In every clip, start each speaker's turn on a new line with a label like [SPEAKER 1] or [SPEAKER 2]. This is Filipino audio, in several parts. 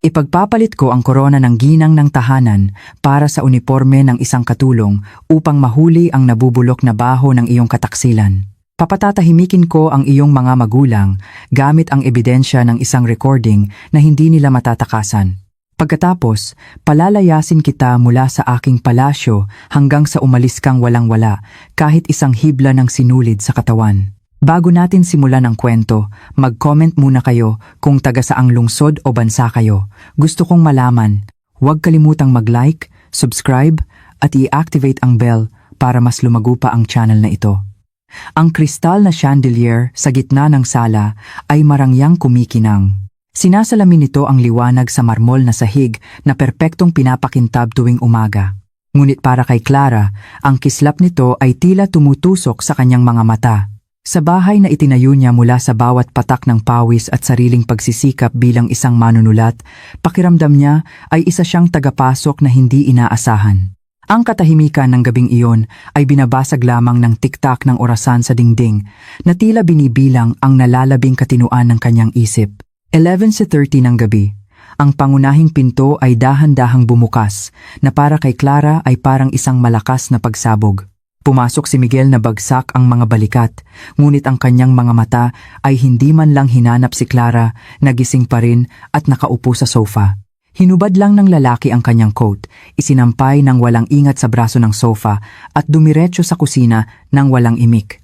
[SPEAKER 1] Ipagpapalit ko ang korona ng ginang ng tahanan para sa uniporme ng isang katulong upang mahuli ang nabubulok na baho ng iyong kataksilan. Papatatahimikin ko ang iyong mga magulang gamit ang ebidensya ng isang recording na hindi nila matatakasan. Pagkatapos, palalayasin kita mula sa aking palasyo hanggang sa umalis kang walang-wala kahit isang hibla ng sinulid sa katawan. Bago natin simulan ang kwento, mag-comment muna kayo kung taga saang lungsod o bansa kayo. Gusto kong malaman. Huwag kalimutang mag-like, subscribe, at i-activate ang bell para mas lumago pa ang channel na ito. Ang kristal na chandelier sa gitna ng sala ay marangyang kumikinang. Sinasalamin nito ang liwanag sa marmol na sahig na perpektong pinapakintab tuwing umaga. Ngunit para kay Clara, ang kislap nito ay tila tumutusok sa kanyang mga mata. Sa bahay na itinayo niya mula sa bawat patak ng pawis at sariling pagsisikap bilang isang manunulat, pakiramdam niya ay isa siyang tagapasok na hindi inaasahan. Ang katahimikan ng gabing iyon ay binabasag lamang ng tiktak ng orasan sa dingding na tila binibilang ang nalalabing katinuan ng kanyang isip. 11:30 ng gabi. Ang pangunahing pinto ay dahan-dahang bumukas na para kay Clara ay parang isang malakas na pagsabog. Pumasok si Miguel na bagsak ang mga balikat, ngunit ang kanyang mga mata ay hindi man lang hinanap si Clara, nagising pa rin at nakaupo sa sofa. Hinubad lang ng lalaki ang kanyang coat, isinampay ng walang ingat sa braso ng sofa at dumiretso sa kusina ng walang imik.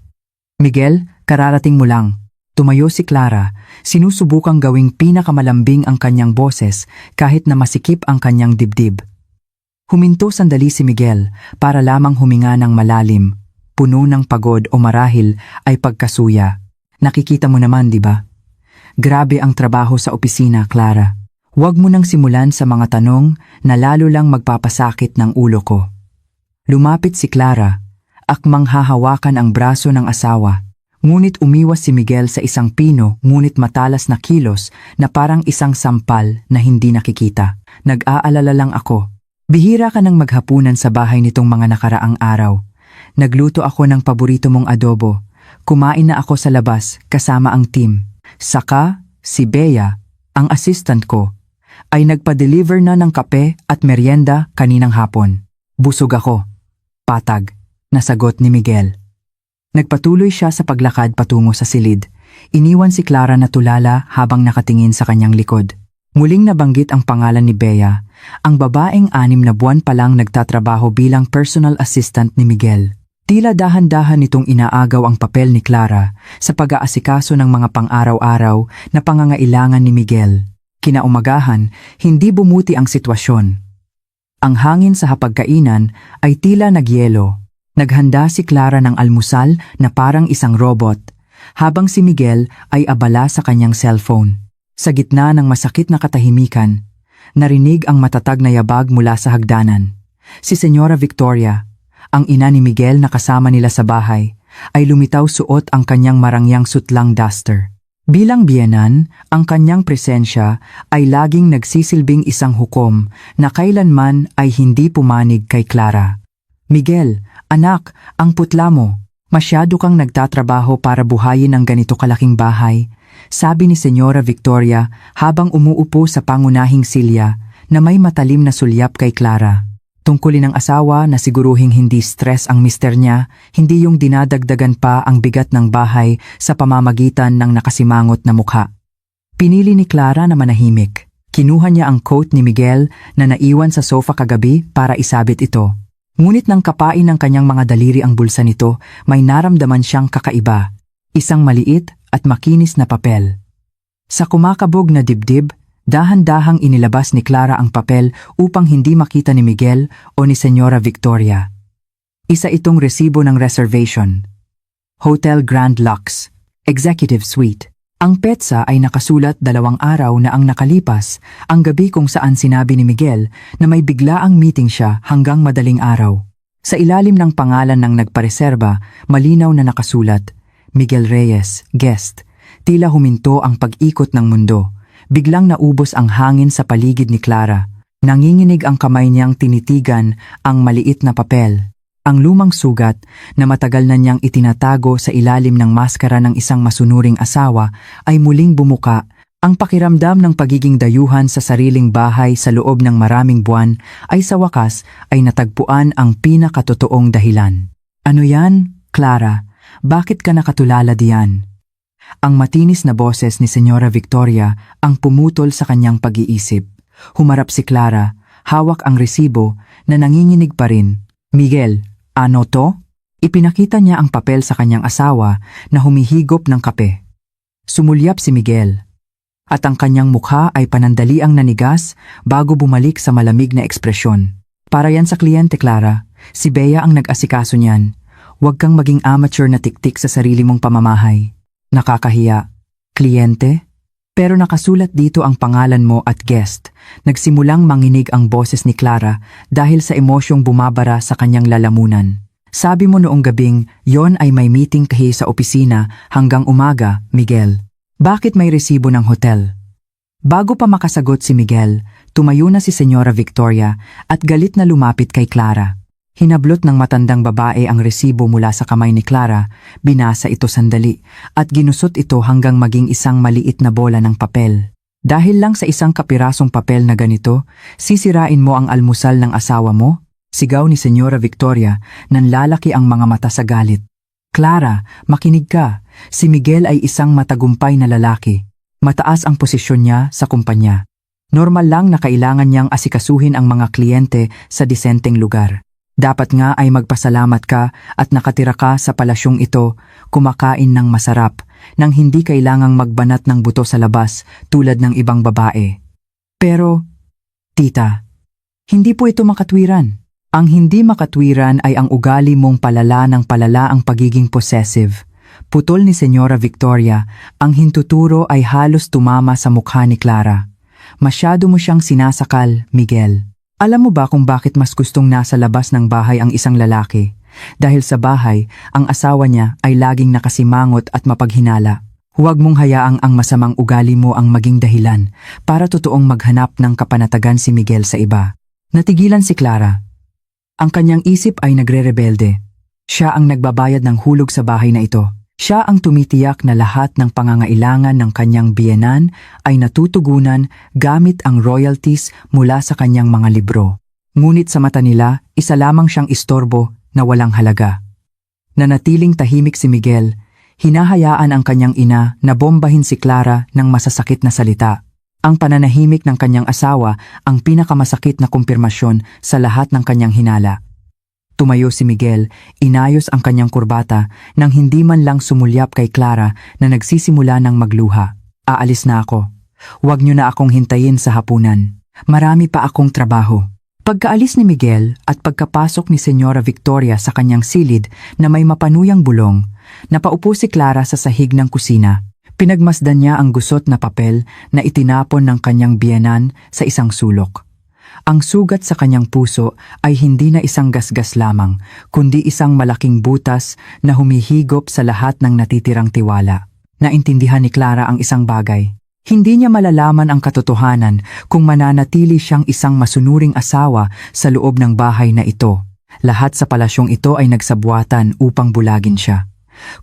[SPEAKER 1] Miguel, kararating mo lang. Tumayo si Clara, sinusubukang gawing pinakamalambing ang kanyang boses kahit na masikip ang kanyang dibdib. Huminto sandali si Miguel para lamang huminga ng malalim, puno ng pagod o marahil ay pagkasuya. Nakikita mo naman, di ba? Grabe ang trabaho sa opisina, Clara. Huwag mo nang simulan sa mga tanong na lalo lang magpapasakit ng ulo ko. Lumapit si Clara, akmang hahawakan ang braso ng asawa. Ngunit umiwas si Miguel sa isang pino ngunit matalas na kilos na parang isang sampal na hindi nakikita. Nag-aalala lang ako. Bihira ka nang maghapunan sa bahay nitong mga nakaraang araw. Nagluto ako ng paborito mong adobo. Kumain na ako sa labas kasama ang team. Saka, si Bea, ang assistant ko, ay nagpa-deliver na ng kape at merienda kaninang hapon. Busog ako. Patag, nasagot ni Miguel. Nagpatuloy siya sa paglakad patungo sa silid. Iniwan si Clara na tulala habang nakatingin sa kanyang likod. Muling nabanggit ang pangalan ni Bea, ang babaeng 6 na buwan pa lang nagtatrabaho bilang personal assistant ni Miguel. Tila dahan-dahan nitong inaagaw ang papel ni Clara sa pag-aasikaso ng mga pang-araw-araw na pangangailangan ni Miguel. Kinaumagahan, hindi bumuti ang sitwasyon. Ang hangin sa hapagkainan ay tila nagyelo. Naghanda si Clara ng almusal na parang isang robot, habang si Miguel ay abala sa kanyang cellphone. Sa gitna ng masakit na katahimikan, narinig ang matatag na yabag mula sa hagdanan. Si Senyora Victoria, ang ina ni Miguel na kasama nila sa bahay, ay lumitaw suot ang kanyang marangyang sutlang duster. Bilang biyenan, ang kanyang presensya ay laging nagsisilbing isang hukom na kailanman ay hindi pumanig kay Clara. Miguel, anak, ang putla mo. Masyado kang nagtatrabaho para buhayin ang ganito kalaking bahay, sabi ni Senyora Victoria habang umuupo sa pangunahing silya na may matalim na sulyap kay Clara. Tungkulin ng asawa na siguruhing hindi stress ang mister niya, hindi yung dinadagdagan pa ang bigat ng bahay sa pamamagitan ng nakasimangot na mukha. Pinili ni Clara na manahimik. Kinuha niya ang coat ni Miguel na naiwan sa sofa kagabi para isabit ito. Ngunit nang kapain ng kanyang mga daliri ang bulsa nito, may naramdaman siyang kakaiba. Isang maliit at makinis na papel. Sa kumakabog na dibdib, dahan-dahang inilabas ni Clara ang papel upang hindi makita ni Miguel o ni Senyora Victoria. Isa itong resibo ng reservation. Hotel Grand Lux, Executive Suite. Ang petsa ay nakasulat 2 araw na ang nakalipas, ang gabi kung saan sinabi ni Miguel na may biglaang meeting siya hanggang madaling araw. Sa ilalim ng pangalan ng nagpareserba, malinaw na nakasulat, Miguel Reyes, guest. Tila huminto ang pag-ikot ng mundo. Biglang naubos ang hangin sa paligid ni Clara. Nanginginig ang kamay niyang tinitigan ang maliit na papel. Ang lumang sugat na matagal na niyang itinatago sa ilalim ng maskara ng isang masunuring asawa ay muling bumuka Ang pakiramdam ng pagiging dayuhan sa sariling bahay sa loob ng maraming buwan ay sa wakas ay natagpuan ang pinakatotoong dahilan. Ano yan, Clara? Bakit ka nakatulala diyan? Ang matinis na boses ni Senyora Victoria ang pumutol sa kanyang pag-iisip. Humarap si Clara, hawak ang resibo na nanginginig pa rin. Miguel, ano to? Ipinakita niya ang papel sa kanyang asawa na humihigop ng kape. Sumulyap si Miguel. At ang kanyang mukha ay panandaliang nanigas bago bumalik sa malamig na ekspresyon. Para yan sa kliyente, Clara. Si Bea ang nag-asikaso niyan. Huwag kang maging amateur na tiktik sa sarili mong pamamahay. Nakakahiya. Kliyente? Pero nakasulat dito ang pangalan mo at guest. Nagsimulang manginig ang boses ni Clara dahil sa emosyong bumabara sa kanyang lalamunan. Sabi mo noong gabing yon ay may meeting kahi sa opisina hanggang umaga, Miguel. Bakit may resibo ng hotel? Bago pa makasagot si Miguel, tumayo na si Senyora Victoria at galit na lumapit kay Clara. Hinablot ng matandang babae ang resibo mula sa kamay ni Clara, binasa ito sandali, at ginusot ito hanggang maging isang maliit na bola ng papel. Dahil lang sa isang kapirasong papel na ganito, sisirain mo ang almusal ng asawa mo? Sigaw ni Senyora Victoria, nanlalaki ang mga mata sa galit. Clara, makinig ka. Si Miguel ay isang matagumpay na lalaki. Mataas ang posisyon niya sa kumpanya. Normal lang na kailangan niyang asikasuhin ang mga kliyente sa disenteng lugar. Dapat nga ay magpasalamat ka at nakatira ka sa palasyong ito, kumakain ng masarap, nang hindi kailangang magbanat ng buto sa labas tulad ng ibang babae. Pero, tita, hindi po ito makatwiran. Ang hindi makatwiran ay ang ugali mong palala ng palala ang pagiging possessive. Putol ni Senyora Victoria, ang hintuturo ay halos tumama sa mukha ni Clara. Masyado mo siyang sinasakal, Miguel. Alam mo ba kung bakit mas gustong nasa labas ng bahay ang isang lalaki? Dahil sa bahay, ang asawa niya ay laging nakasimangot at mapaghinala. Huwag mong hayaang ang masamang ugali mo ang maging dahilan para totoong maghanap ng kapanatagan si Miguel sa iba. Natigilan si Clara. Ang kanyang isip ay nagre-rebelde. Siya ang nagbabayad ng hulog sa bahay na ito. Siya ang tumitiyak na lahat ng pangangailangan ng kanyang biyenan ay natutugunan gamit ang royalties mula sa kanyang mga libro. Ngunit sa mata nila, isa lamang siyang istorbo na walang halaga. Nanatiling tahimik si Miguel, hinahayaan ang kanyang ina na bombahin si Clara ng masasakit na salita. Ang pananahimik ng kanyang asawa ang pinakamasakit na kumpirmasyon sa lahat ng kanyang hinala. Tumayo si Miguel, inayos ang kanyang kurbata nang hindi man lang sumulyap kay Clara na nagsisimula ng magluha. Aalis na ako. Huwag niyo na akong hintayin sa hapunan. Marami pa akong trabaho. Pagkaalis ni Miguel at pagkapasok ni Senyora Victoria sa kanyang silid na may mapanuyang bulong, napaupo si Clara sa sahig ng kusina. Pinagmasdan niya ang gusot na papel na itinapon ng kanyang biyenan sa isang sulok. Ang sugat sa kanyang puso ay hindi na isang gasgas lamang, kundi isang malaking butas na humihigop sa lahat ng natitirang tiwala. Naintindihan ni Clara ang isang bagay. Hindi niya malalaman ang katotohanan kung mananatili siyang isang masunuring asawa sa loob ng bahay na ito. Lahat sa palasyong ito ay nagsabuatan upang bulagin siya.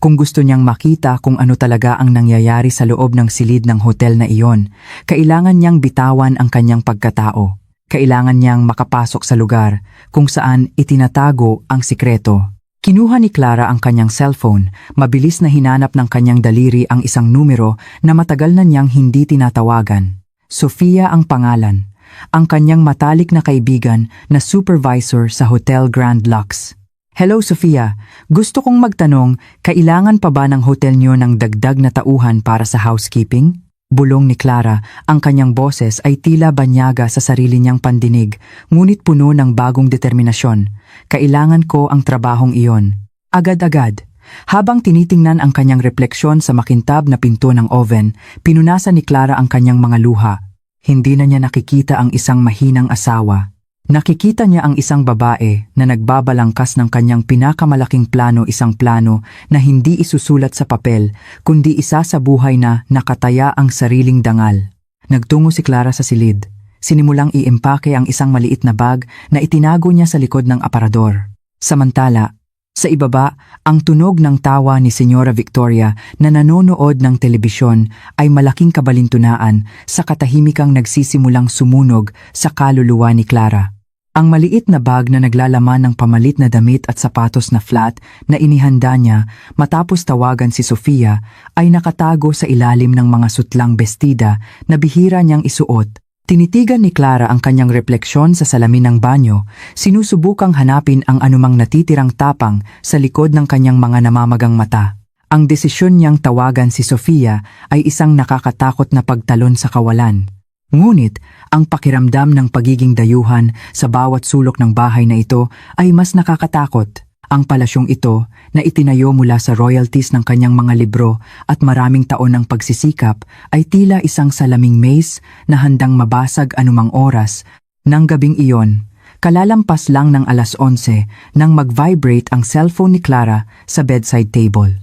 [SPEAKER 1] Kung gusto niyang makita kung ano talaga ang nangyayari sa loob ng silid ng hotel na iyon, kailangan niyang bitawan ang kanyang pagkatao. Kailangan niyang makapasok sa lugar kung saan itinatago ang sikreto. Kinuha ni Clara ang kanyang cellphone, mabilis na hinanap ng kanyang daliri ang isang numero na matagal na niyang hindi tinatawagan. Sofia ang pangalan, ang kanyang matalik na kaibigan na supervisor sa Hotel Grand Lux. Hello Sofia, gusto kong magtanong, kailangan pa ba ng hotel niyo ng dagdag na tauhan para sa housekeeping? Bulong ni Clara, ang kanyang boses ay tila banyaga sa sarili niyang pandinig, ngunit puno ng bagong determinasyon. Kailangan ko ang trabahong iyon. Agad-agad. Habang tinitingnan ang kanyang refleksyon sa makintab na pinto ng oven, pinunasan ni Clara ang kanyang mga luha. Hindi na niya nakikita ang isang mahinang asawa. Nakikita niya ang isang babae na nagbabalangkas ng kanyang pinakamalaking plano, isang plano na hindi isusulat sa papel, kundi isa sa buhay na nakataya ang sariling dangal. Nagtungo si Clara sa silid. Sinimulang iimpake ang isang maliit na bag na itinago niya sa likod ng aparador. Samantala, Sa ibaba, ang tunog ng tawa ni Senyora Victoria na nanonood ng telebisyon ay malaking kabalintunaan sa katahimikang nagsisimulang sumunog sa kaluluwa ni Clara. Ang maliit na bag na naglalaman ng pamalit na damit at sapatos na flat na inihanda niya matapos tawagan si Sofia ay nakatago sa ilalim ng mga sutlang bestida na bihira niyang isuot. Tinitigan ni Clara ang kanyang refleksyon sa salamin ng banyo, sinusubukang hanapin ang anumang natitirang tapang sa likod ng kanyang mga namamagang mata. Ang desisyon niyang tawagan si Sofia ay isang nakakatakot na pagtalon sa kawalan. Ngunit, ang pakiramdam ng pagiging dayuhan sa bawat sulok ng bahay na ito ay mas nakakatakot. Ang palasyong ito na itinayo mula sa royalties ng kanyang mga libro at maraming taon ng pagsisikap ay tila isang salaming maze na handang mabasag anumang oras. Nang gabing iyon, kalalampas lang ng 11:00 nang mag-vibrate ang cellphone ni Clara sa bedside table.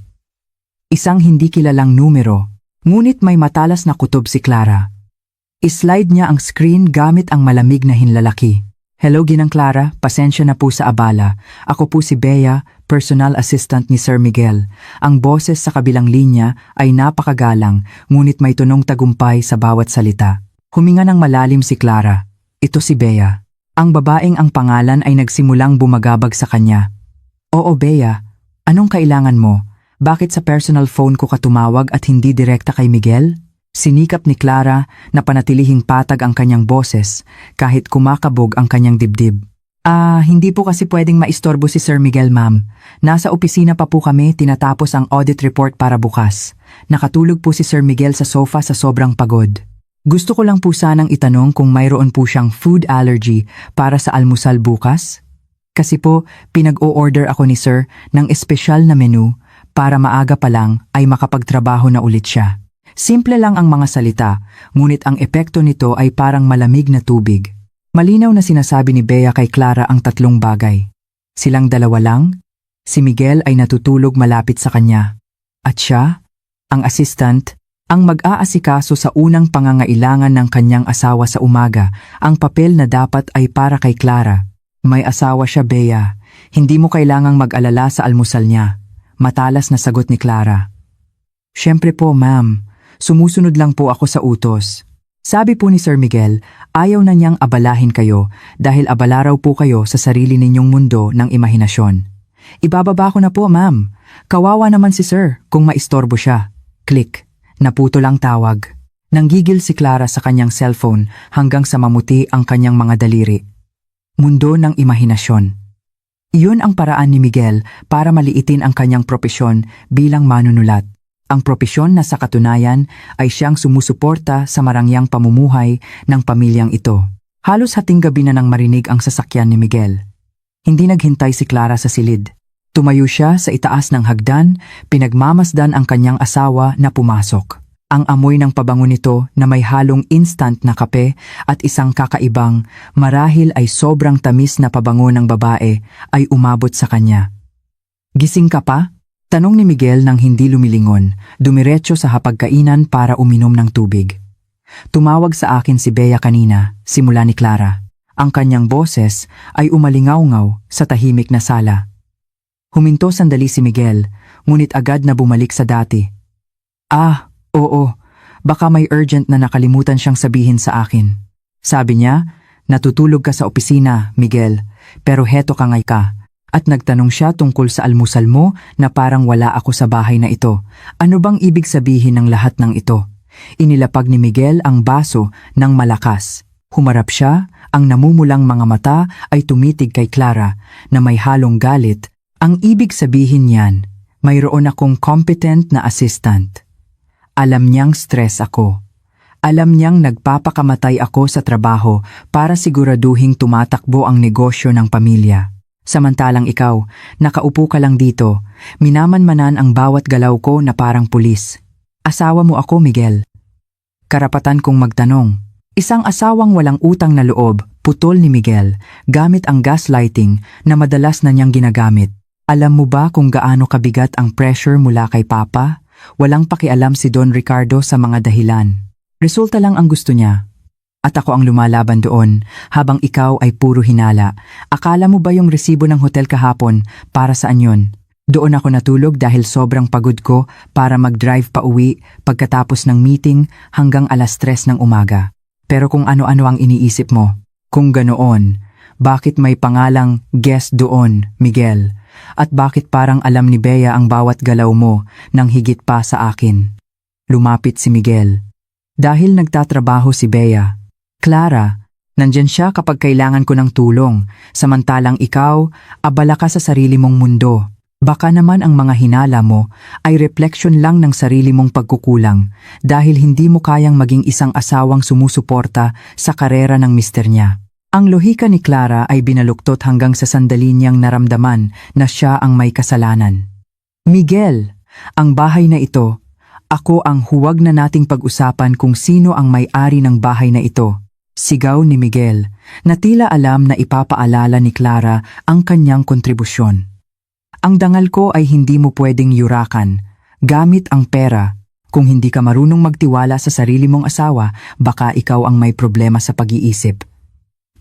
[SPEAKER 1] Isang hindi kilalang numero, ngunit may matalas na kutob si Clara. Islide niya ang screen gamit ang malamig na hinlalaki. "Hello Ginang Clara, pasensya na po sa abala. Ako po si Bea, personal assistant ni Sir Miguel. Ang boses sa kabilang linya ay napakagalang, ngunit may tunong tagumpay sa bawat salita." Huminga ng malalim si Clara. Ito si Bea. Ang babaeng ang pangalan ay nagsimulang bumagabag sa kanya. "Oo Bea, anong kailangan mo? Bakit sa personal phone ko ka tumawag at hindi direkta kay Miguel?" Sinikap ni Clara na panatilihing patag ang kanyang boses kahit kumakabog ang kanyang dibdib. Hindi po kasi pwedeng maistorbo si Sir Miguel, ma'am. Nasa opisina pa po kami, tinatapos ang audit report para bukas. Nakatulog po si Sir Miguel sa sofa sa sobrang pagod. Gusto ko lang po sanang itanong kung mayroon po siyang food allergy para sa almusal bukas? Kasi po, pinag-o-order ako ni Sir ng espesyal na menu para maaga pa lang ay makapagtrabaho na ulit siya. Simple lang ang mga salita, ngunit ang epekto nito ay parang malamig na tubig. Malinaw na sinasabi ni Bea kay Clara ang tatlong bagay. Silang dalawa lang, si Miguel ay natutulog malapit sa kanya. At siya, ang assistant, ang mag-aasikaso sa unang pangangailangan ng kanyang asawa sa umaga. Ang papel na dapat ay para kay Clara. May asawa siya, Bea. Hindi mo kailangang mag-alala sa almusal niya. Matalas na sagot ni Clara. Siyempre po, ma'am. Sumusunod lang po ako sa utos. Sabi po ni Sir Miguel, ayaw na niyang abalahin kayo dahil abala raw po kayo sa sarili ninyong mundo ng imahinasyon. Ibababa ko na po, ma'am. Kawawa naman si Sir kung maistorbo siya. Click. Naputo lang tawag. Nanggigil si Clara sa kanyang cellphone hanggang sa mamuti ang kanyang mga daliri. Mundo ng imahinasyon. Iyon ang paraan ni Miguel para maliitin ang kanyang propesyon bilang manunulat. Ang propesyon na sa katunayan ay siyang sumusuporta sa marangyang pamumuhay ng pamilyang ito. Halos hating gabi na nang marinig ang sasakyan ni Miguel. Hindi naghintay si Clara sa silid. Tumayo siya sa itaas ng hagdan, pinagmamasdan ang kanyang asawa na pumasok. Ang amoy ng pabango nito na may halong instant na kape at isang kakaibang, marahil ay sobrang tamis na pabango ng babae ay umabot sa kanya. "Gising ka pa?" Tanong ni Miguel nang hindi lumilingon, dumiretso sa hapagkainan para uminom ng tubig. "Tumawag sa akin si Bea kanina," simula ni Clara. Ang kanyang boses ay umalingaw-ngaw sa tahimik na sala. Huminto sandali si Miguel, ngunit agad na bumalik sa dati. Oo, baka may urgent na nakalimutan siyang sabihin sa akin." Sabi niya, "Natutulog ka sa opisina, Miguel, pero heto ka ngay ka." At nagtanong siya tungkol sa almusal mo na parang wala ako sa bahay na ito. Ano bang ibig sabihin ng lahat ng ito? Inilapag ni Miguel ang baso ng malakas. Humarap siya, ang namumulang mga mata ay tumitig kay Clara na may halong galit. Ang ibig sabihin niyan, mayroon akong competent na assistant. Alam niyang stress ako. Alam niyang nagpapakamatay ako sa trabaho para siguraduhing tumatakbo ang negosyo ng pamilya. Samantalang ikaw, nakaupo ka lang dito, minamanmanan ang bawat galaw ko na parang pulis. Asawa mo ako, Miguel. Karapatan kong magtanong. Isang asawang walang utang na loob, putol ni Miguel, gamit ang gaslighting na madalas na niyang ginagamit. Alam mo ba kung gaano kabigat ang pressure mula kay Papa? Walang pakialam si Don Ricardo sa mga dahilan. Resulta lang ang gusto niya. At ako ang lumalaban doon, habang ikaw ay puro hinala. Akala mo ba yung resibo ng hotel kahapon, para saan yun? Doon ako natulog dahil sobrang pagod ko para mag-drive pa uwi pagkatapos ng meeting hanggang 3:00 ng umaga. Pero kung ano-ano ang iniisip mo, kung ganoon, bakit may pangalang guest doon, Miguel? At bakit parang alam ni Bea ang bawat galaw mo nang higit pa sa akin? Lumapit si Miguel. Dahil nagtatrabaho si Bea. Clara, nandyan siya kapag kailangan ko ng tulong, samantalang ikaw, abala ka sa sarili mong mundo. Baka naman ang mga hinala mo ay refleksyon lang ng sarili mong pagkukulang dahil hindi mo kayang maging isang asawang sumusuporta sa karera ng mister niya. Ang lohika ni Clara ay binaluktot hanggang sa sandali niyang naramdaman na siya ang may kasalanan. Miguel, ang bahay na ito, ako ang huwag na nating pag-usapan kung sino ang may-ari ng bahay na ito. Sigaw ni Miguel, na tila alam na ipapaalala ni Clara ang kanyang kontribusyon. Ang dangal ko ay hindi mo pwedeng yurakan. Gamit ang pera. Kung hindi ka marunong magtiwala sa sarili mong asawa, baka ikaw ang may problema sa pag-iisip.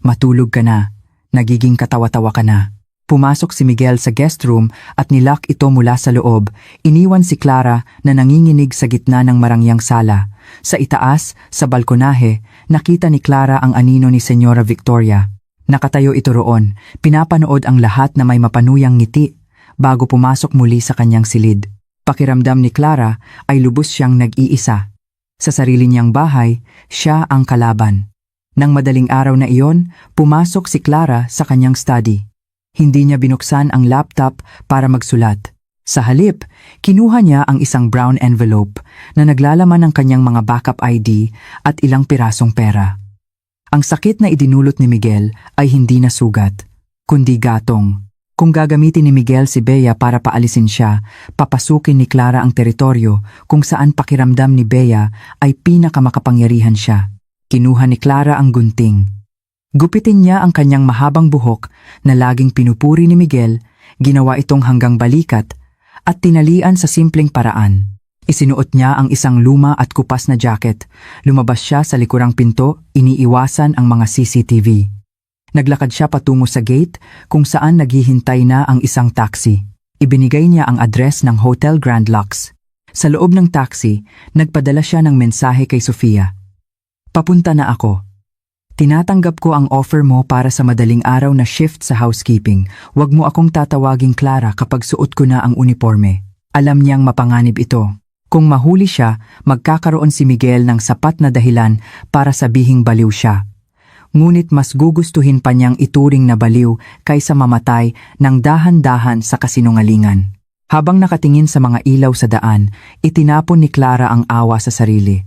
[SPEAKER 1] Matulog ka na. Nagiging katawa-tawa ka na. Pumasok si Miguel sa guest room at nilock ito mula sa loob. Iniwan si Clara na nanginginig sa gitna ng marangyang sala. Sa itaas, sa balkonahe, nakita ni Clara ang anino ni Senyora Victoria. Nakatayo ito roon, pinapanood ang lahat na may mapanuyang ngiti bago pumasok muli sa kanyang silid. Pakiramdam ni Clara ay lubos siyang nag-iisa. Sa sarili niyang bahay, siya ang kalaban. Nang madaling araw na iyon, pumasok si Clara sa kanyang study. Hindi niya binuksan ang laptop para magsulat. Sa halip, kinuha niya ang isang brown envelope na naglalaman ng kanyang mga backup ID at ilang pirasong pera. Ang sakit na idinulot ni Miguel ay hindi na sugat, kundi gatong. Kung gagamitin ni Miguel si Bea para paalisin siya, papasukin ni Clara ang teritoryo kung saan pakiramdam ni Bea ay pinakamakapangyarihan siya. Kinuha ni Clara ang gunting. Gupitin niya ang kanyang mahabang buhok na laging pinupuri ni Miguel, ginawa itong hanggang balikat at tinalian sa simpleng paraan. Isinuot niya ang isang luma at kupas na jacket. Lumabas siya sa likurang pinto, iniiwasan ang mga CCTV. Naglakad siya patungo sa gate kung saan naghihintay na ang isang taxi. Ibinigay niya ang address ng Hotel Grand Lux. Sa loob ng taxi, nagpadala siya ng mensahe kay Sofia. Papunta na ako. Tinatanggap ko ang offer mo para sa madaling araw na shift sa housekeeping. Huwag mo akong tatawaging Clara kapag suot ko na ang uniforme. Alam niyang mapanganib ito. Kung mahuli siya, magkakaroon si Miguel ng sapat na dahilan para sabihing baliw siya. Ngunit mas gugustuhin pa niyang ituring na baliw kaysa mamatay ng dahan-dahan sa kasinungalingan. Habang nakatingin sa mga ilaw sa daan, itinapon ni Clara ang awa sa sarili.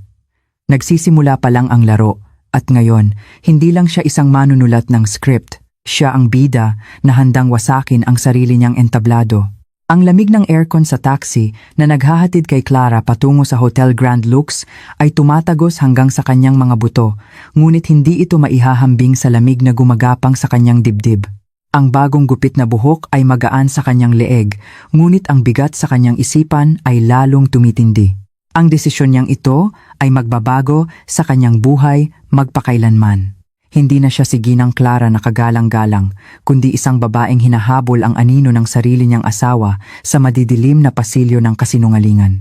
[SPEAKER 1] Nagsisimula pa lang ang laro, at ngayon, hindi lang siya isang manunulat ng script, siya ang bida na handang wasakin ang sarili niyang entablado. Ang lamig ng aircon sa taxi na naghahatid kay Clara patungo sa Hotel Grand Lux ay tumatagos hanggang sa kanyang mga buto, ngunit hindi ito maihahambing sa lamig na gumagapang sa kanyang dibdib. Ang bagong gupit na buhok ay magaan sa kanyang leeg, ngunit ang bigat sa kanyang isipan ay lalong tumitindi. Ang desisyon niyang ito ay magbabago sa kanyang buhay magpakailanman. Hindi na siya si Ginang Clara na kagalang-galang, kundi isang babaeng hinahabol ang anino ng sarili niyang asawa sa madidilim na pasilyo ng kasinungalingan.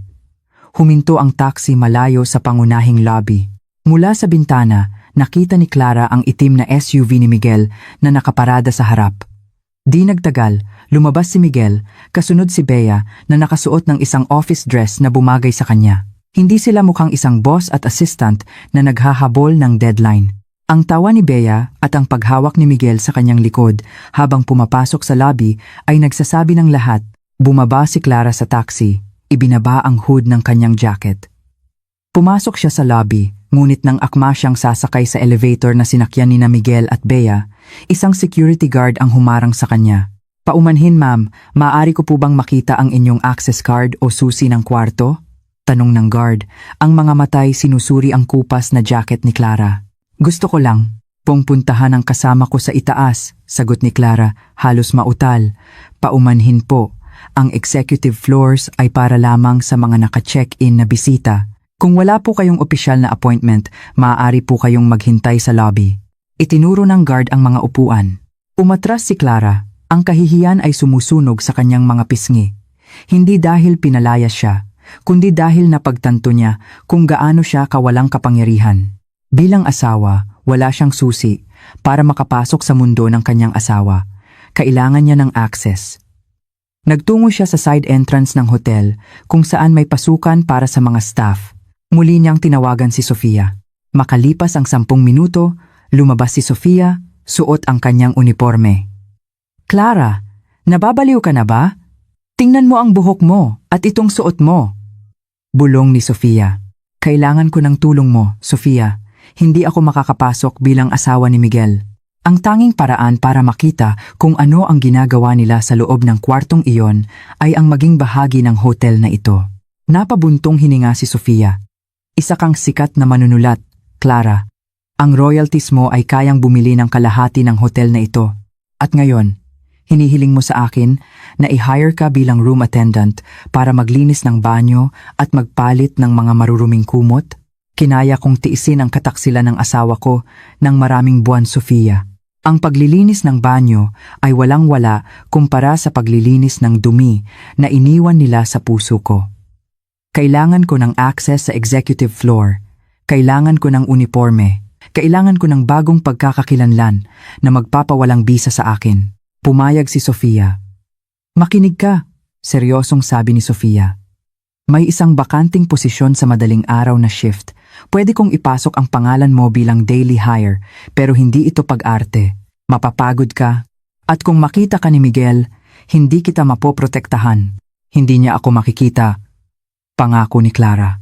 [SPEAKER 1] Huminto ang taxi malayo sa pangunahing lobby. Mula sa bintana, nakita ni Clara ang itim na SUV ni Miguel na nakaparada sa harap. Di nagtagal, lumabas si Miguel, kasunod si Bea na nakasuot ng isang office dress na bumagay sa kanya. Hindi sila mukhang isang boss at assistant na naghahabol ng deadline. Ang tawa ni Bea at ang paghawak ni Miguel sa kanyang likod habang pumapasok sa lobby ay nagsasabi ng lahat. Bumaba si Clara sa taxi, ibinaba ang hood ng kanyang jacket. Pumasok siya sa lobby, ngunit nang akma siyang sasakay sa elevator na sinakyan ni Miguel at Bea, isang security guard ang humarang sa kanya. Paumanhin ma'am, maaari ko po bang makita ang inyong access card o susi ng kwarto? Tanong ng guard, ang mga matay sinusuri ang kupas na jacket ni Clara. Gusto ko lang pong puntahan ang kasama ko sa itaas, sagot ni Clara, halos mautal. Paumanhin po, ang executive floors ay para lamang sa mga naka-check-in na bisita. Kung wala po kayong opisyal na appointment, maaari po kayong maghintay sa lobby. Itinuro ng guard ang mga upuan. Umatras si Clara. Ang kahihiyan ay sumusunog sa kanyang mga pisngi. Hindi dahil pinalayas siya, kundi dahil napagtanto niya kung gaano siya kawalang kapangyarihan. Bilang asawa, wala siyang susi para makapasok sa mundo ng kanyang asawa. Kailangan niya ng access. Nagtungo siya sa side entrance ng hotel kung saan may pasukan para sa mga staff. Muli niyang tinawagan si Sofia. Makalipas ang 10 minuto, lumabas si Sofia, suot ang kanyang uniforme. Clara, nababaliw ka na ba? Tingnan mo ang buhok mo at itong suot mo. Bulong ni Sofia. Kailangan ko ng tulong mo, Sofia. Hindi ako makakapasok bilang asawa ni Miguel. Ang tanging paraan para makita kung ano ang ginagawa nila sa loob ng kwartong iyon ay ang maging bahagi ng hotel na ito. Napabuntong hininga si Sofia. Isa kang sikat na manunulat, Clara. Ang royalties mo ay kayang bumili ng kalahati ng hotel na ito. At ngayon, hinihiling mo sa akin na i-hire ka bilang room attendant para maglinis ng banyo at magpalit ng mga maruruming kumot? Kinaya kong tiisin ang kataksilan ng asawa ko ng maraming buwan, Sofia. Ang paglilinis ng banyo ay walang-wala kumpara sa paglilinis ng dumi na iniwan nila sa puso ko. Kailangan ko ng access sa executive floor. Kailangan ko ng uniforme. Kailangan ko ng bagong pagkakakilanlan na magpapawalang bisa sa akin. Pumayag si Sofia. Makinig ka, seryosong sabi ni Sofia. May isang bakanting posisyon sa madaling araw na shift. Pwede kong ipasok ang pangalan mo bilang daily hire, pero hindi ito pag-arte. Mapapagod ka. At kung makita ka ni Miguel, hindi kita mapoprotektahan. Hindi niya ako makikita. Pangako ni Clara.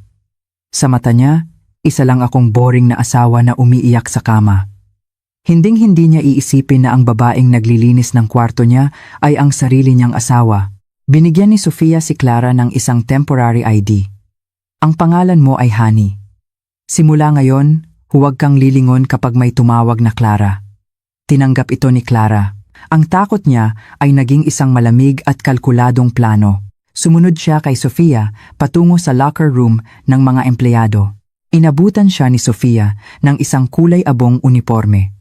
[SPEAKER 1] Sa mata niya, isa lang akong boring na asawa na umiiyak sa kama. Hinding-hindi niya iisipin na ang babaeng naglilinis ng kwarto niya ay ang sarili niyang asawa. Binigyan ni Sofia si Clara ng isang temporary ID. Ang pangalan mo ay Honey. Simula ngayon, huwag kang lilingon kapag may tumawag na Clara. Tinanggap ito ni Clara. Ang takot niya ay naging isang malamig at kalkuladong plano. Sumunod siya kay Sofia patungo sa locker room ng mga empleyado. Inabutan siya ni Sofia ng isang kulay abong uniforme.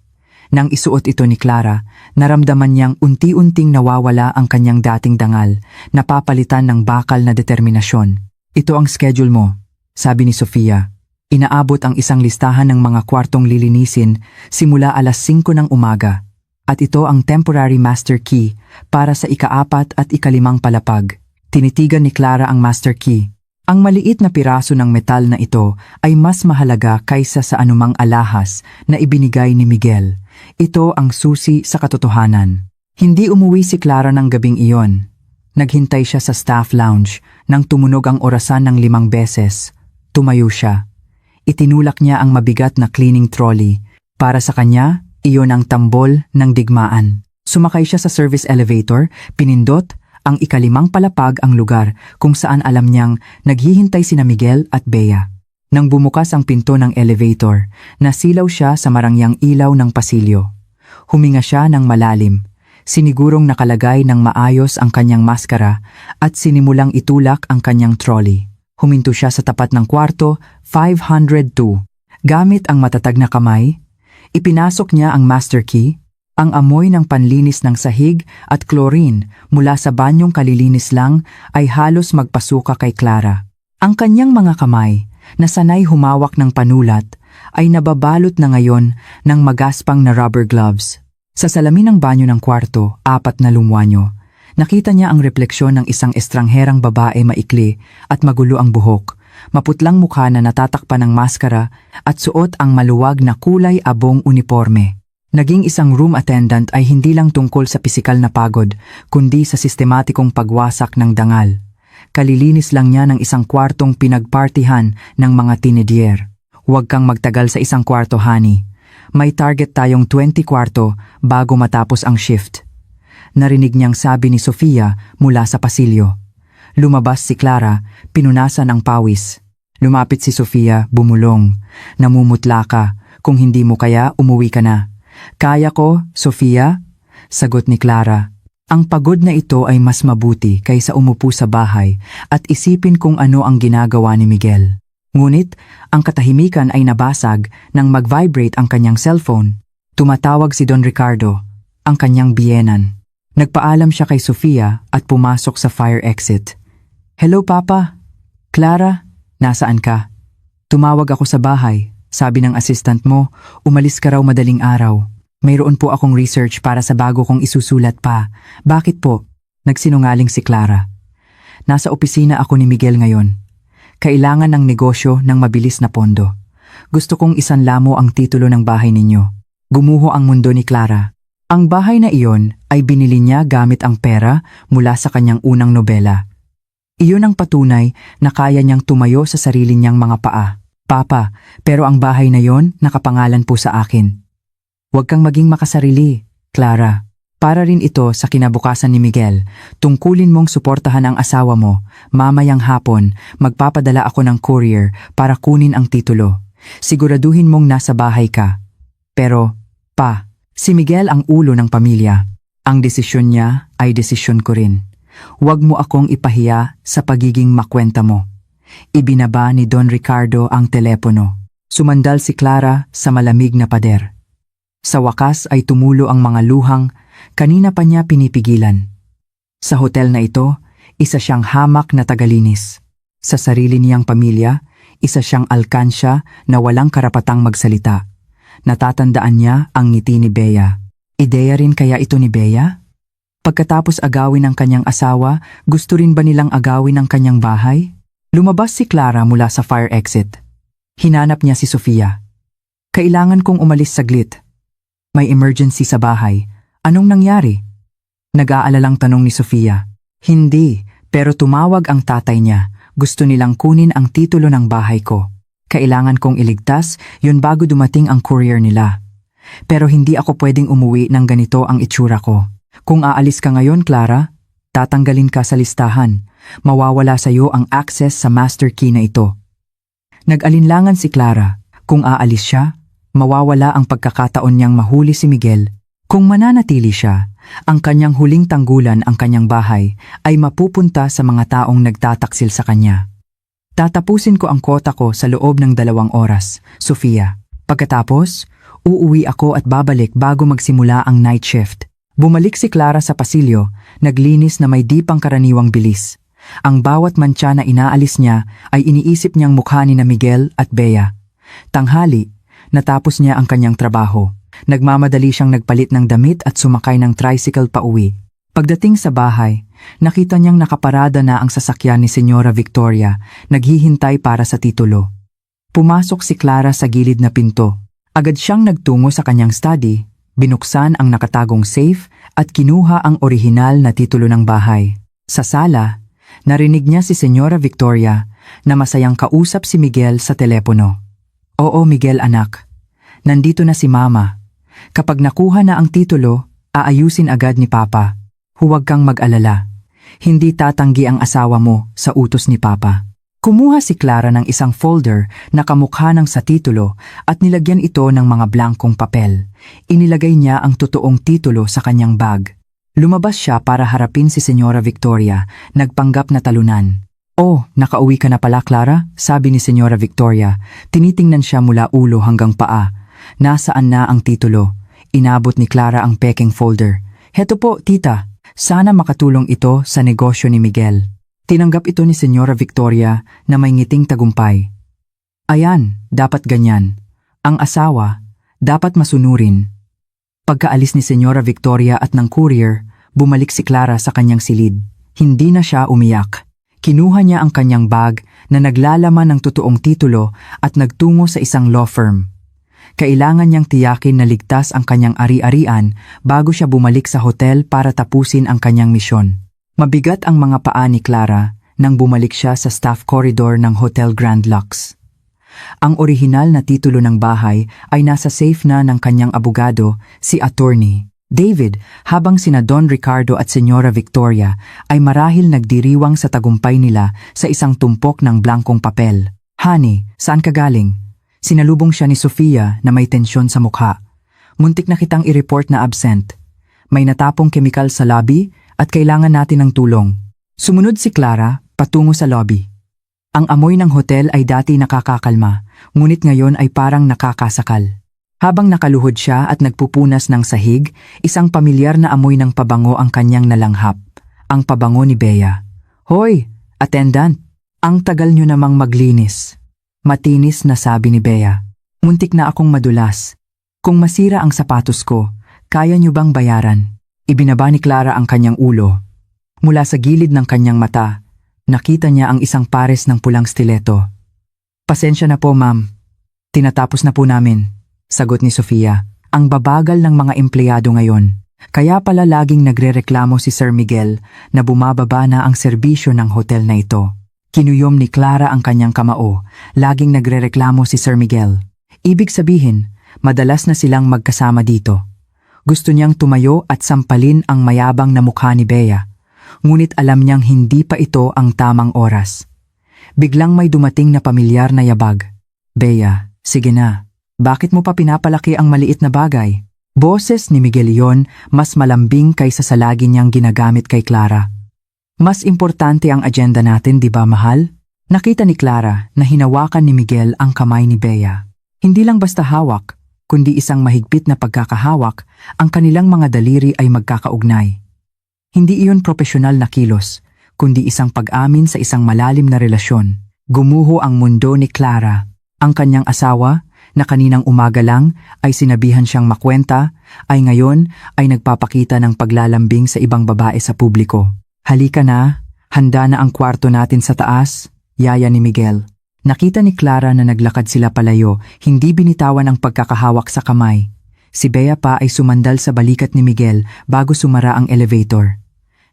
[SPEAKER 1] Nang isuot ito ni Clara, naramdaman niyang unti-unting nawawala ang kanyang dating dangal, napapalitan ng bakal na determinasyon. Ito ang schedule mo, sabi ni Sofia. Inaabot ang isang listahan ng mga kwartong lilinisin simula 5:00 ng umaga. At ito ang temporary master key para sa ika-4 at ika-5 palapag. Tinitigan ni Clara ang master key. Ang maliit na piraso ng metal na ito ay mas mahalaga kaysa sa anumang alahas na ibinigay ni Miguel. Ito ang susi sa katotohanan. Hindi umuwi si Clara ng gabing iyon. Naghintay siya sa staff lounge nang tumunog ang orasan ng 5 beses. Tumayo siya. Itinulak niya ang mabigat na cleaning trolley. Para sa kanya, iyon ang tambol ng digmaan. Sumakay siya sa service elevator, pinindot, ang ika-5 palapag ang lugar kung saan alam niyang naghihintay sina Miguel at Bea. Nang bumukas ang pinto ng elevator, nasilaw siya sa marangyang ilaw ng pasilyo. Huminga siya ng malalim, sinigurong nakalagay ng maayos ang kanyang maskara at sinimulang itulak ang kanyang trolley. Huminto siya sa tapat ng kwarto, 502. Gamit ang matatag na kamay, ipinasok niya ang master key. Ang amoy ng panlinis ng sahig at chlorine mula sa banyong kalilinis lang ay halos magpasuka kay Clara. Ang kanyang mga kamay, na sanay humawak ng panulat, ay nababalot na ngayon ng magaspang na rubber gloves. Sa salamin ng banyo ng kwarto, 4 na lumwanyo, nakita niya ang refleksyon ng isang estrangherang babae maikli at magulo ang buhok, maputlang mukha na natatakpan ng maskara at suot ang maluwag na kulay abong uniforme. Naging isang room attendant ay hindi lang tungkol sa pisikal na pagod, kundi sa sistematikong pagwasak ng dangal. Kalilinis lang niya ng isang kwartong pinagpartihan ng mga teenager. Huwag kang magtagal sa isang kwarto, Honey. May target tayong 20 kwarto bago matapos ang shift. Narinig niyang sabi ni Sofia mula sa pasilyo. Lumabas si Clara, pinunasan ang pawis. Lumapit si Sofia, bumulong. Namumutla ka, kung hindi mo kaya umuwi ka na. Kaya ko, Sofia, sagot ni Clara. Ang pagod na ito ay mas mabuti kaysa umupo sa bahay at isipin kung ano ang ginagawa ni Miguel. Ngunit, ang katahimikan ay nabasag nang mag-vibrate ang kanyang cellphone. Tumatawag si Don Ricardo, ang kanyang biyenan. Nagpaalam siya kay Sofia at pumasok sa fire exit. "Hello, Papa. Clara, nasaan ka?" "Tumawag ako sa bahay. Sabi ng assistant mo, umalis ka raw madaling araw. Mayroon po akong research para sa bago kong isusulat pa." "Bakit po?" Nagsinungaling si Clara. "Nasa opisina ako ni Miguel ngayon. Kailangan ng negosyo ng mabilis na pondo. Gusto kong isanlamo ang titulo ng bahay ninyo." Gumuho ang mundo ni Clara. Ang bahay na iyon ay binili niya gamit ang pera mula sa kanyang unang nobela. Iyon ang patunay na kaya niyang tumayo sa sarili niyang mga paa. "Papa, pero ang bahay na yon nakapangalan po sa akin." "Huwag kang maging makasarili, Clara. Para rin ito sa kinabukasan ni Miguel. Tungkulin mong suportahan ang asawa mo. Mamayang hapon, magpapadala ako ng courier para kunin ang titulo. Siguraduhin mong nasa bahay ka." "Pero, Pa, si Miguel ang ulo ng pamilya. Ang desisyon niya ay desisyon ko rin. Huwag mo akong ipahiya sa pagiging makwenta mo." Ibinaba ni Don Ricardo ang telepono. Sumandal si Clara sa malamig na pader. Sa wakas ay tumulo ang mga luhang kanina pa niya pinipigilan. Sa hotel na ito, isa siyang hamak na tagalinis. Sa sarili niyang pamilya, isa siyang alkansya na walang karapatang magsalita. Natatandaan niya ang ngiti ni Bea. Ideya rin kaya ito ni Bea? Pagkatapos agawin ang kanyang asawa, gusto rin ba nilang agawin ang kanyang bahay? Lumabas si Clara mula sa fire exit. Hinanap niya si Sofia. "Kailangan kong umalis saglit. May emergency sa bahay. Anong nangyari?" Nag-aalalang tanong ni Sofia. "Hindi, pero tumawag ang tatay niya. Gusto nilang kunin ang titulo ng bahay ko. Kailangan kong iligtas yun bago dumating ang courier nila. Pero hindi ako pwedeng umuwi ng ganito ang itsura ko. Kung aalis ka ngayon, Clara, tatanggalin ka sa listahan. Mawawala sa iyo ang access sa master key na ito." Nag-alinlangan si Clara. Kung aalis siya, mawawala ang pagkakataon niyang mahuli si Miguel. Kung mananatili siya, ang kanyang huling tanggulan, ang kanyang bahay, ay mapupunta sa mga taong nagtataksil sa kanya. "Tatapusin ko ang kota ko sa loob ng 2 oras, Sofia. Pagkatapos, uuwi ako at babalik bago magsimula ang night shift." Bumalik si Clara sa pasilyo, naglinis na may di pangkaraniwang bilis. Ang bawat mantsa na inaalis niya ay iniisip niyang mukha ni na Miguel at Bea. Tanghali, natapos niya ang kanyang trabaho. Nagmamadali siyang nagpalit ng damit at sumakay ng tricycle pauwi. Pagdating sa bahay, nakita niyang nakaparada na ang sasakyan ni Senyora Victoria, naghihintay para sa titulo. Pumasok si Clara sa gilid na pinto. Agad siyang nagtungo sa kanyang study, binuksan ang nakatagong safe at kinuha ang orihinal na titulo ng bahay. Sa sala, narinig niya si Senyora Victoria na masayang kausap si Miguel sa telepono. "Oo, Miguel anak. Nandito na si Mama. Kapag nakuha na ang titulo, aayusin agad ni Papa. Huwag kang mag-alala. Hindi tatanggi ang asawa mo sa utos ni Papa." Kumuha si Clara ng isang folder na kamukha ng sa titulo at nilagyan ito ng mga blankong papel. Inilagay niya ang totoong titulo sa kanyang bag. Lumabas siya para harapin si Senyora Victoria, nagpanggap na talunan. "Oh, nakauwi ka na pala, Clara?" sabi ni Senyora Victoria. Tinitingnan siya mula ulo hanggang paa. "Nasaan na ang titulo?" Inabot ni Clara ang peking folder. "Heto po, tita. Sana makatulong ito sa negosyo ni Miguel." Tinanggap ito ni Senyora Victoria na may ngiting tagumpay. "Ayan, dapat ganyan. Ang asawa, dapat masunurin." Pagkaalis ni Senyora Victoria at ng courier, bumalik si Clara sa kanyang silid. Hindi na siya umiyak. Kinuha niya ang kanyang bag na naglalaman ng totoong titulo at nagtungo sa isang law firm. Kailangan niyang tiyakin na ligtas ang kanyang ari-arian bago siya bumalik sa hotel para tapusin ang kanyang misyon. Mabigat ang mga paa ni Clara nang bumalik siya sa staff corridor ng Hotel Grand Lux. Ang orihinal na titulo ng bahay ay nasa safe na ng kanyang abogado, si Attorney David, habang sina Don Ricardo at Senyora Victoria ay marahil nagdiriwang sa tagumpay nila sa isang tumpok ng blankong papel. "Honey, saan ka galing?" Sinalubong siya ni Sofia na may tensyon sa mukha. "Muntik na kitang i-report na absent. May natapong kemikal sa lobby at kailangan natin ng tulong." Sumunod si Clara patungo sa lobby. Ang amoy ng hotel ay dati nakakakalma, ngunit ngayon ay parang nakakasakal. Habang nakaluhod siya at nagpupunas ng sahig, isang pamilyar na amoy ng pabango ang kanyang nalanghap. Ang pabango ni Bea. "Hoy, attendant! Ang tagal nyo namang maglinis." Matinis na sabi ni Bea. "Muntik na akong madulas. Kung masira ang sapatos ko, kaya nyo bang bayaran?" Ibinaba ni Clara ang kanyang ulo. Mula sa gilid ng kanyang mata, nakita niya ang isang pares ng pulang stiletto. "Pasensya na po, ma'am. Tinatapos na po namin," sagot ni Sofia. Ang babagal ng mga empleyado ngayon. Kaya pala laging nagrereklamo si Sir Miguel na bumababa na ang serbisyo ng hotel na ito. Kinuyom ni Clara ang kanyang kamao. Laging nagrereklamo si Sir Miguel. Ibig sabihin, madalas na silang magkasama dito. Gusto niyang tumayo at sampalin ang mayabang na mukha ni Bea. Ngunit alam niyang hindi pa ito ang tamang oras. Biglang may dumating na pamilyar na yabag. "Bea, sige na. Bakit mo pa pinapalaki ang maliit na bagay?" Boses ni Miguel yon, mas malambing kaysa sa lagi niyang ginagamit kay Clara. "Mas importante ang agenda natin, di ba, mahal?" Nakita ni Clara na hinawakan ni Miguel ang kamay ni Bea. Hindi lang basta hawak, kundi isang mahigpit na pagkakahawak, ang kanilang mga daliri ay magkakaugnay. Hindi iyon profesional na kilos, kundi isang pag-amin sa isang malalim na relasyon. Gumuho ang mundo ni Clara. Ang kanyang asawa, na kaninang umaga lang ay sinabihan siyang makwenta, ay ngayon ay nagpapakita ng paglalambing sa ibang babae sa publiko. "Halika na, handa na ang kwarto natin sa taas," yaya ni Miguel. Nakita ni Clara na naglakad sila palayo, hindi binitawan ang pagkakahawak sa kamay. Si Bea pa ay sumandal sa balikat ni Miguel bago sumara ang elevator.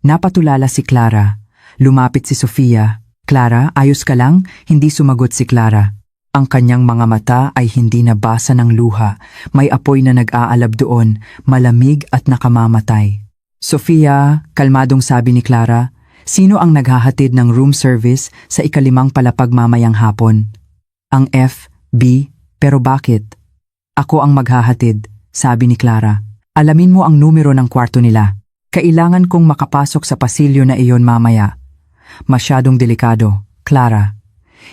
[SPEAKER 1] Napatulala si Clara. Lumapit si Sofia. "Clara, ayos ka lang?" Hindi sumagot si Clara. Ang kanyang mga mata ay hindi nabasa ng luha. May apoy na nag-aalab doon, malamig at nakamamatay. "Sofia," kalmadong sabi ni Clara, "sino ang naghahatid ng room service sa ikalimang palapag mamayang hapon?" "Ang F.B. Pero bakit?" "Ako ang maghahatid," sabi ni Clara. "Alamin mo ang numero ng kwarto nila. Kailangan kong makapasok sa pasilyo na iyon mamaya." "Masyadong delikado, Clara."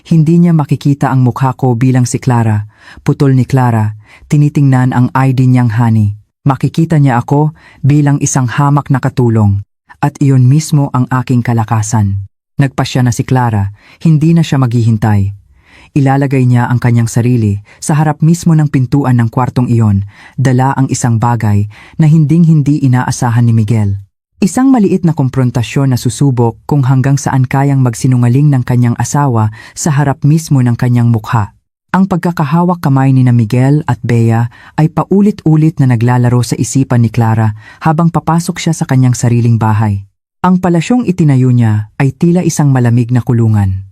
[SPEAKER 1] Hindi niya makikita ang mukha ko bilang si Clara. Putol ni Clara, tinitingnan ang ID niyang Honey. Makikita niya ako bilang isang hamak na katulong. At iyon mismo ang aking kalakasan. Nagpasya na si Clara, hindi na siya maghihintay. Ilalagay niya ang kanyang sarili sa harap mismo ng pintuan ng kwartong iyon, dala ang isang bagay na hinding-hindi inaasahan ni Miguel. Isang maliit na komprontasyon na susubok kung hanggang saan kayang magsinungaling ng kanyang asawa sa harap mismo ng kanyang mukha. Ang pagkakahawak kamay ni na Miguel at Bea ay paulit-ulit na naglalaro sa isipan ni Clara habang papasok siya sa kanyang sariling bahay. Ang palasyong itinayo niya ay tila isang malamig na kulungan.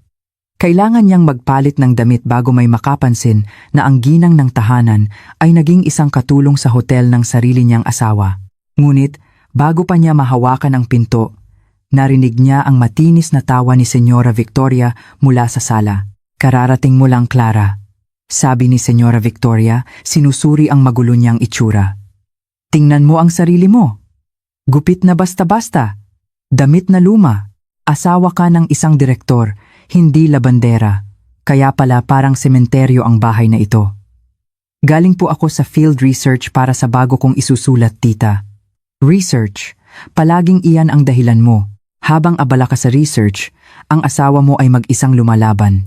[SPEAKER 1] Kailangan niyang magpalit ng damit bago may makapansin na ang ginang ng tahanan ay naging isang katulong sa hotel ng sarili niyang asawa. Ngunit, bago pa niya mahawakan ang pinto, narinig niya ang matinis na tawa ni Senyora Victoria mula sa sala. "Kararating mo lang, Clara," sabi ni Senyora Victoria, sinusuri ang magulo niyang itsura. "Tingnan mo ang sarili mo. Gupit na basta-basta. Damit na luma. Asawa ka ng isang direktor, hindi labandera. Kaya pala parang sementeryo ang bahay na ito." "Galing po ako sa field research para sa bago kong isusulat, tita." "Research? Palaging iyan ang dahilan mo. Habang abala ka sa research, ang asawa mo ay mag-isang lumalaban.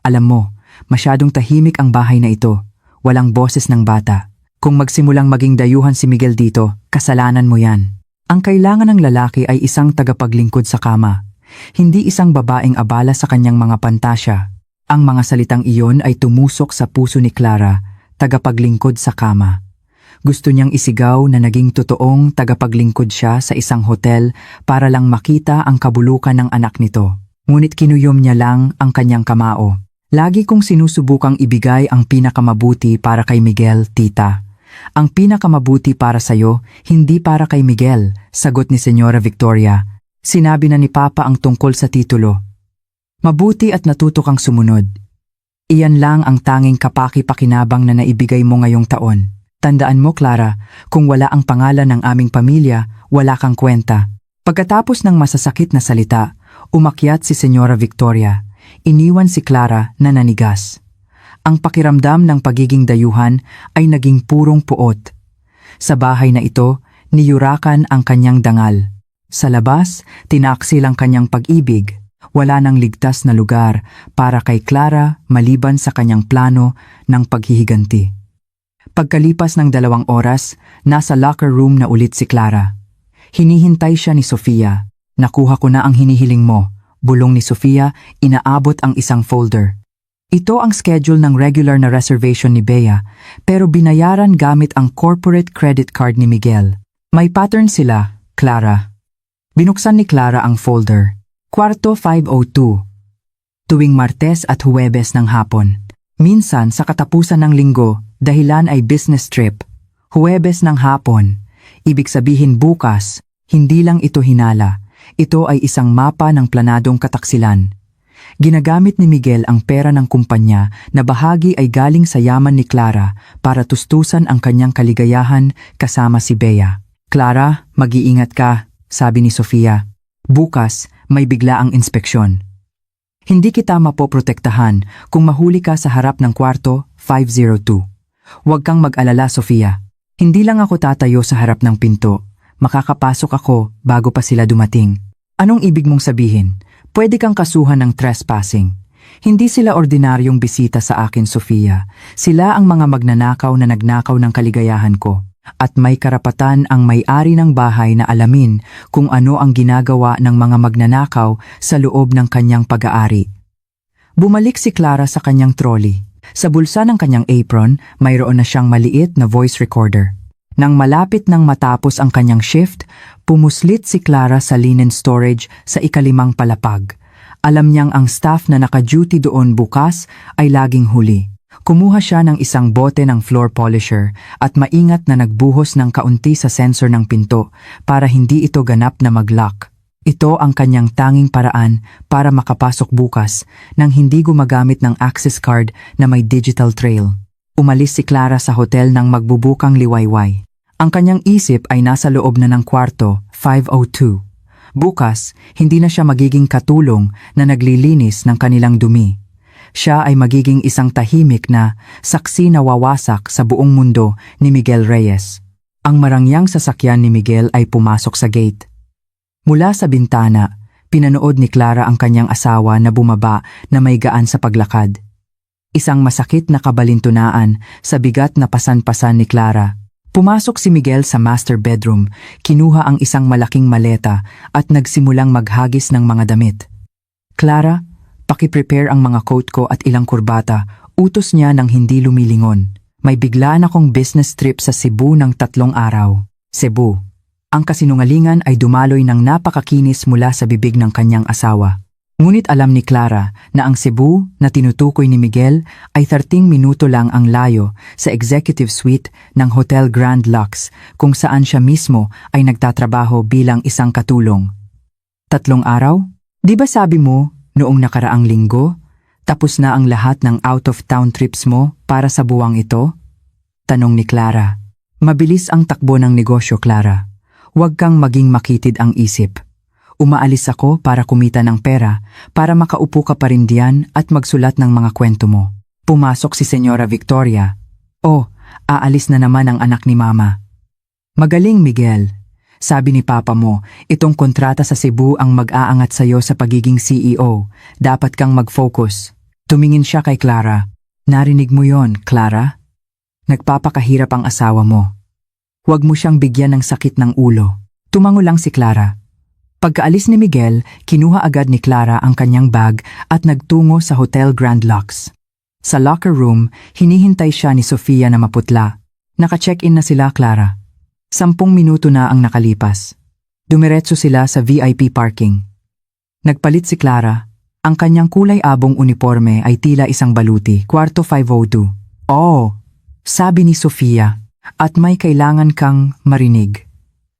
[SPEAKER 1] Alam mo, masyadong tahimik ang bahay na ito. Walang boses ng bata. Kung magsimulang maging dayuhan si Miguel dito, kasalanan mo yan. Ang kailangan ng lalaki ay isang tagapaglingkod sa kama, hindi isang babaeng abala sa kanyang mga pantasya." Ang mga salitang iyon ay tumusok sa puso ni Clara, tagapaglingkod sa kama. Gusto niyang isigaw na naging totoong tagapaglingkod siya sa isang hotel para lang makita ang kabulukan ng anak nito. Ngunit kinuyom niya lang ang kanyang kamao. "Lagi kong sinusubukang ibigay ang pinakamabuti para kay Miguel, tita. Ang pinakamabuti para sa'yo, hindi para kay Miguel," sagot ni Senyora Victoria. Sinabi na ni Papa ang tungkol sa titulo. "Mabuti at natuto kang sumunod. Iyan lang ang tanging kapaki-pakinabang na naibigay mo ngayong taon. Tandaan mo, Clara, kung wala ang pangalan ng aming pamilya, wala kang kwenta." Pagkatapos ng masasakit na salita, umakyat si Senyora Victoria. iniwan si Clara na nanigas. Ang pakiramdam ng pagiging dayuhan ay naging purong puot. Sa bahay na ito, niyurakan ang kanyang dangal. Sa labas, tinaksil ang kanyang pag-ibig. Wala nang ligtas na lugar para kay Clara maliban sa kanyang plano ng paghihiganti. Pagkalipas ng 2 oras, nasa locker room na ulit si Clara. Hinihintay siya ni Sofia. Nakuha ko na ang hinihiling mo. Bulong ni Sofia, inaabot ang isang folder. Ito ang schedule ng regular na reservation ni Bea, pero binayaran gamit ang corporate credit card ni Miguel. May pattern sila, Clara. Binuksan ni Clara ang folder. Kwarto 502. Tuwing Martes at Huwebes ng hapon. Minsan sa katapusan ng linggo, dahilan ay business trip. Huwebes ng hapon. Ibig sabihin bukas, hindi lang ito hinala. Ito ay isang mapa ng planadong kataksilan. Ginagamit ni Miguel ang pera ng kumpanya na bahagi ay galing sa yaman ni Clara para tustusan ang kanyang kaligayahan kasama si Bea. Clara, mag-iingat ka, sabi ni Sofia. Bukas, may bigla ang inspeksyon. Hindi kita mapoprotektahan kung mahuli ka sa harap ng kwarto 502. Huwag kang mag-alala, Sofia. Hindi lang ako tatayo sa harap ng pinto. Makakapasok ako bago pa sila dumating. Anong ibig mong sabihin? Pwede kang kasuhan ng trespassing. Hindi sila ordinaryong bisita sa akin, Sofia. Sila ang mga magnanakaw na nagnakaw ng kaligayahan ko. At may karapatan ang may-ari ng bahay na alamin kung ano ang ginagawa ng mga magnanakaw sa loob ng kanyang pag-aari. Bumalik si Clara sa kanyang trolley. Sa bulsa ng kanyang apron, mayroon na siyang maliit na voice recorder. Nang malapit nang matapos ang kanyang shift, pumuslit si Clara sa linen storage sa ika-5 palapag. Alam niyang ang staff na naka-duty doon bukas ay laging huli. Kumuha siya ng isang bote ng floor polisher at maingat na nagbuhos ng kaunti sa sensor ng pinto para hindi ito ganap na mag-lock. Ito ang kanyang tanging paraan para makapasok bukas nang hindi gumagamit ng access card na may digital trail. Umalis si Clara sa hotel nang magbubukang liwayway. Ang kanyang isip ay nasa loob na ng kwarto 502. Bukas, hindi na siya magiging katulong na naglilinis ng kanilang dumi. Siya ay magiging isang tahimik na saksi na wawasak sa buong mundo ni Miguel Reyes. Ang marangyang sasakyan ni Miguel ay pumasok sa gate. Mula sa bintana, pinanood ni Clara ang kanyang asawa na bumaba na may gaan sa paglakad. Isang masakit na kabalintunaan sa bigat na pasan-pasan ni Clara. Pumasok si Miguel sa master bedroom, kinuha ang isang malaking maleta at nagsimulang maghagis ng mga damit. Clara, paki-prepare ang mga coat ko at ilang kurbata, utos niya nang hindi lumilingon. May biglaan akong business trip sa Cebu ng 3 araw. Cebu. Ang kasinungalingan ay dumaloy ng napakakinis mula sa bibig ng kanyang asawa. Ngunit alam ni Clara na ang Cebu na tinutukoy ni Miguel ay 13 minuto lang ang layo sa executive suite ng Hotel Grand Lux kung saan siya mismo ay nagtatrabaho bilang isang katulong. 3 araw? Di ba sabi mo noong nakaraang linggo, tapos na ang lahat ng out-of-town trips mo para sa buwang ito? Tanong ni Clara. Mabilis ang takbo ng negosyo, Clara. Huwag kang maging makitid ang isip. Umaalis ako para kumita ng pera, para makaupo ka pa rin diyan at magsulat ng mga kwento mo. Pumasok si Senyora Victoria. Oh, aalis na naman ang anak ni Mama. Magaling, Miguel. Sabi ni Papa mo, itong kontrata sa Cebu ang mag-aangat sa'yo sa pagiging CEO. Dapat kang mag-focus. Tumingin siya kay Clara. Narinig mo yon, Clara? Nagpapakahirap ang asawa mo. Huwag mo siyang bigyan ng sakit ng ulo. Tumango lang si Clara. Pagkaalis ni Miguel, kinuha agad ni Clara ang kanyang bag at nagtungo sa Hotel Grand Lux. Sa locker room, hinihintay siya ni Sofia na maputla. Naka-check-in na sila, Clara. 10 minuto na ang nakalipas. Dumiretso sila sa VIP parking. Nagpalit si Clara. Ang kanyang kulay abong uniforme ay tila isang baluti, kwarto 502. Oh, sabi ni Sofia. At may kailangan kang marinig.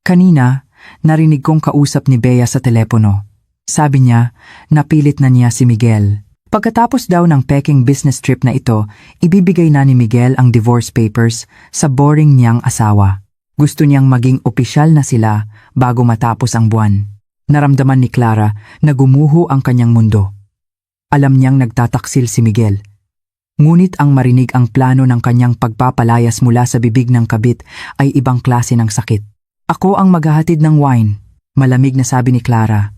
[SPEAKER 1] Kanina, narinig kong kausap ni Bea sa telepono. Sabi niya, napilit na niya si Miguel. Pagkatapos daw ng peking business trip na ito, ibibigay na ni Miguel ang divorce papers sa boring niyang asawa. Gusto niyang maging opisyal na sila bago matapos ang buwan. Naramdaman ni Clara na gumuho ang kanyang mundo. Alam niyang nagtataksil si Miguel. Ngunit ang marinig ang plano ng kanyang pagpapalayas mula sa bibig ng kabit ay ibang klase ng sakit. Ako ang maghahatid ng wine, malamig na sabi ni Clara.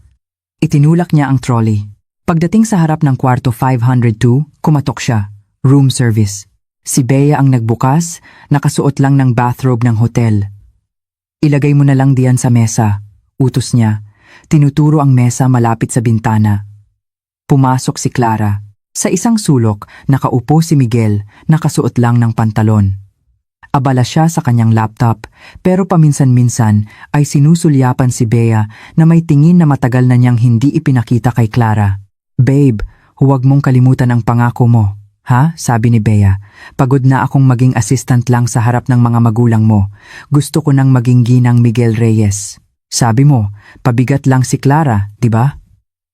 [SPEAKER 1] Itinulak niya ang trolley. Pagdating sa harap ng kwarto 502, kumatok siya. Room service. Si Bea ang nagbukas, nakasuot lang ng bathrobe ng hotel. Ilagay mo na lang diyan sa mesa, utos niya. Tinuturo ang mesa malapit sa bintana. Pumasok si Clara. Sa isang sulok, nakaupo si Miguel, nakasuot lang ng pantalon. Abala siya sa kanyang laptop, pero paminsan-minsan ay sinusulyapan si Bea na may tingin na matagal na niyang hindi ipinakita kay Clara. Babe, huwag mong kalimutan ang pangako mo. Ha? Sabi ni Bea. Pagod na akong maging assistant lang sa harap ng mga magulang mo. Gusto ko nang maging ginang Miguel Reyes. Sabi mo, pabigat lang si Clara, di ba?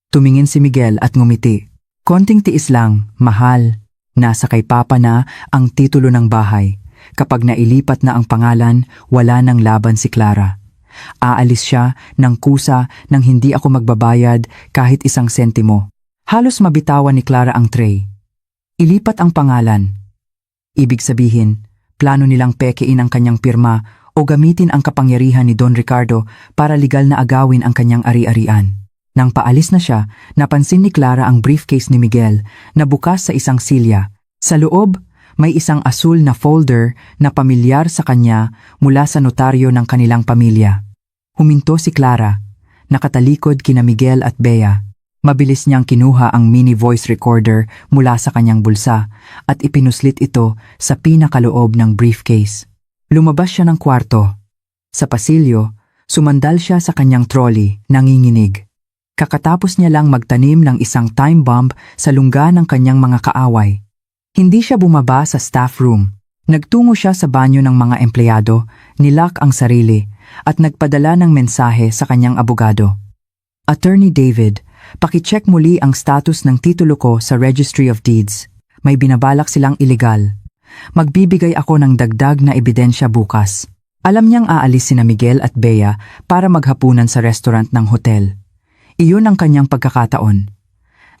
[SPEAKER 1] Tumingin si Miguel at ngumiti. Konting tiis lang, mahal. Nasa kay Papa na ang titulo ng bahay. Kapag nailipat na ang pangalan, wala nang laban si Clara. Aalis siya ng kusa nang hindi ako magbabayad kahit isang sentimo. Halos mabitawan ni Clara ang tray. Ilipat ang pangalan. Ibig sabihin, plano nilang pekein ang kanyang pirma o gamitin ang kapangyarihan ni Don Ricardo para legal na agawin ang kanyang ari-arian. Nang paalis na siya, napansin ni Clara ang briefcase ni Miguel na bukas sa isang silya. Sa loob, may isang asul na folder na pamilyar sa kanya mula sa notaryo ng kanilang pamilya. Huminto si Clara, nakatalikod kina Miguel at Bea. Mabilis niyang kinuha ang mini voice recorder mula sa kanyang bulsa at ipinuslit ito sa pinakaloob ng briefcase. Lumabas siya ng kwarto. Sa pasilyo, sumandal siya sa kanyang trolley, nanginginig. Kakatapos niya lang magtanim ng isang time bomb sa lungga ng kanyang mga kaaway. Hindi siya bumaba sa staff room. Nagtungo siya sa banyo ng mga empleyado, nilock ang sarili, at nagpadala ng mensahe sa kanyang abogado. Attorney David, pakicheck muli ang status ng titulo ko sa Registry of Deeds. May binabalak silang iligal. Magbibigay ako ng dagdag na ebidensya bukas. Alam niyang aalis sina Miguel at Bea para maghapunan sa restaurant ng hotel. Iyon ang kanyang pagkakataon.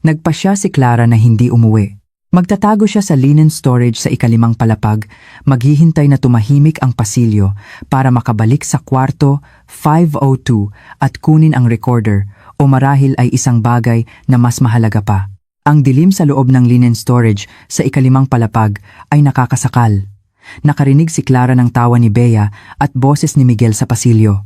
[SPEAKER 1] Nagpasya si Clara na hindi umuwi. Magtatago siya sa linen storage sa ikalimang palapag, maghihintay na tumahimik ang pasilyo para makabalik sa kwarto 502 at kunin ang recorder o marahil ay isang bagay na mas mahalaga pa. Ang dilim sa loob ng linen storage sa ikalimang palapag ay nakakasakal. Nakarinig si Clara ng tawa ni Bea at boses ni Miguel sa pasilyo.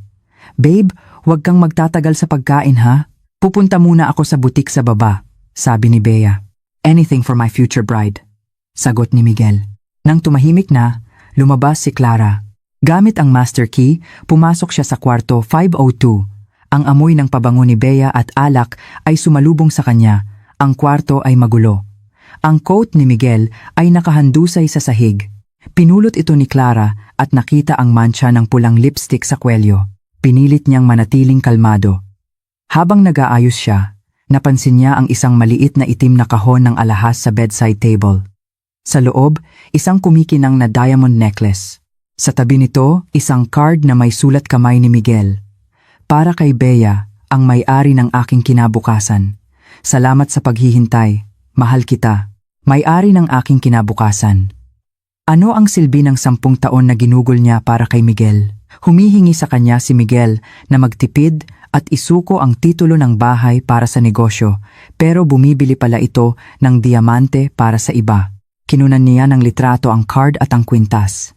[SPEAKER 1] Babe, huwag kang magtatagal sa pagkain ha? Pupunta muna ako sa butik sa baba, sabi ni Bea. Anything for my future bride, sagot ni Miguel. Nang tumahimik na, lumabas si Clara. Gamit ang master key, pumasok siya sa kwarto 502. Ang amoy ng pabango ni Bea at alak ay sumalubong sa kanya. Ang kwarto ay magulo. Ang coat ni Miguel ay nakahandusay sa sahig. Pinulot ito ni Clara at nakita ang mancha ng pulang lipstick sa kwelyo. Pinilit niyang manatiling kalmado. Habang nag-aayos siya, napansin niya ang isang maliit na itim na kahon ng alahas sa bedside table. Sa loob, isang kumikinang na diamond necklace. Sa tabi nito, isang card na may sulat kamay ni Miguel. Para kay Bea, ang may-ari ng aking kinabukasan. Salamat sa paghihintay. Mahal kita. May-ari ng aking kinabukasan. Ano ang silbi ng 10 taon na ginugol niya para kay Miguel? Humihingi sa kanya si Miguel na magtipid at isuko ang titulo ng bahay para sa negosyo, pero bumibili pala ito ng diamante para sa iba. Kinunan niya ng litrato ang card at ang kwintas.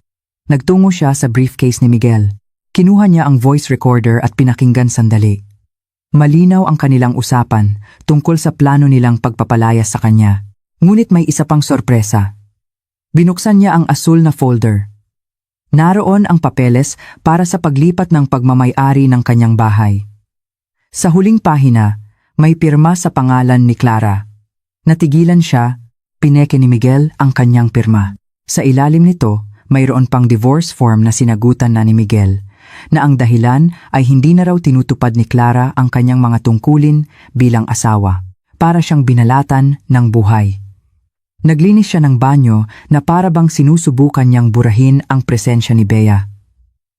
[SPEAKER 1] Nagtungo siya sa briefcase ni Miguel. Kinuha niya ang voice recorder at pinakinggan sandali. Malinaw ang kanilang usapan tungkol sa plano nilang pagpapalayas sa kanya. Ngunit may isa pang sorpresa. Binuksan niya ang asul na folder. Naroon ang papeles para sa paglipat ng pagmamay-ari ng kanyang bahay. Sa huling pahina, may pirma sa pangalan ni Clara. Natigilan siya, pineke ni Miguel ang kanyang pirma. Sa ilalim nito, mayroon pang divorce form na sinagutan na ni Miguel, na ang dahilan ay hindi na raw tinutupad ni Clara ang kanyang mga tungkulin bilang asawa. Para siyang binalatan ng buhay. Naglinis siya ng banyo na para bang sinusubukan niyang burahin ang presensya ni Bea.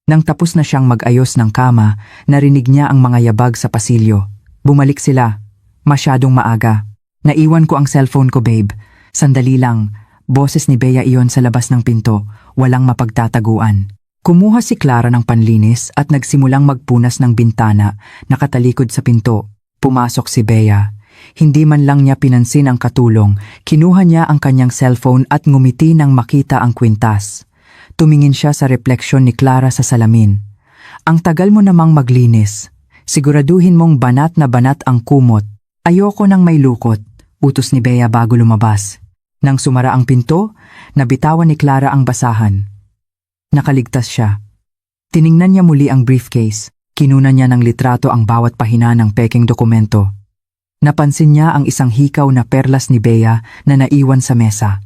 [SPEAKER 1] Nang tapos na siyang mag-ayos ng kama, narinig niya ang mga yabag sa pasilyo. Bumalik sila. Masyadong maaga. Naiwan ko ang cellphone ko, babe. Sandali lang. Boses ni Bea iyon sa labas ng pinto, walang mapagtataguan. Kumuha si Clara ng panlinis at nagsimulang magpunas ng bintana, nakatalikod sa pinto. Pumasok si Bea. Hindi man lang niya pinansin ang katulong, kinuha niya ang kanyang cellphone at ngumiti nang makita ang kwintas. Tumingin siya sa refleksyon ni Clara sa salamin. Ang tagal mo namang maglinis. Siguraduhin mong banat na banat ang kumot. Ayoko nang may lukot, utos ni Bea bago lumabas. Nang sumara ang pinto, nabitawan ni Clara ang basahan. Nakaligtas siya. Tiningnan niya muli ang briefcase. Kinunan niya ng litrato ang bawat pahina ng peking dokumento. Napansin niya ang isang hikaw na perlas ni Bea na naiwan sa mesa.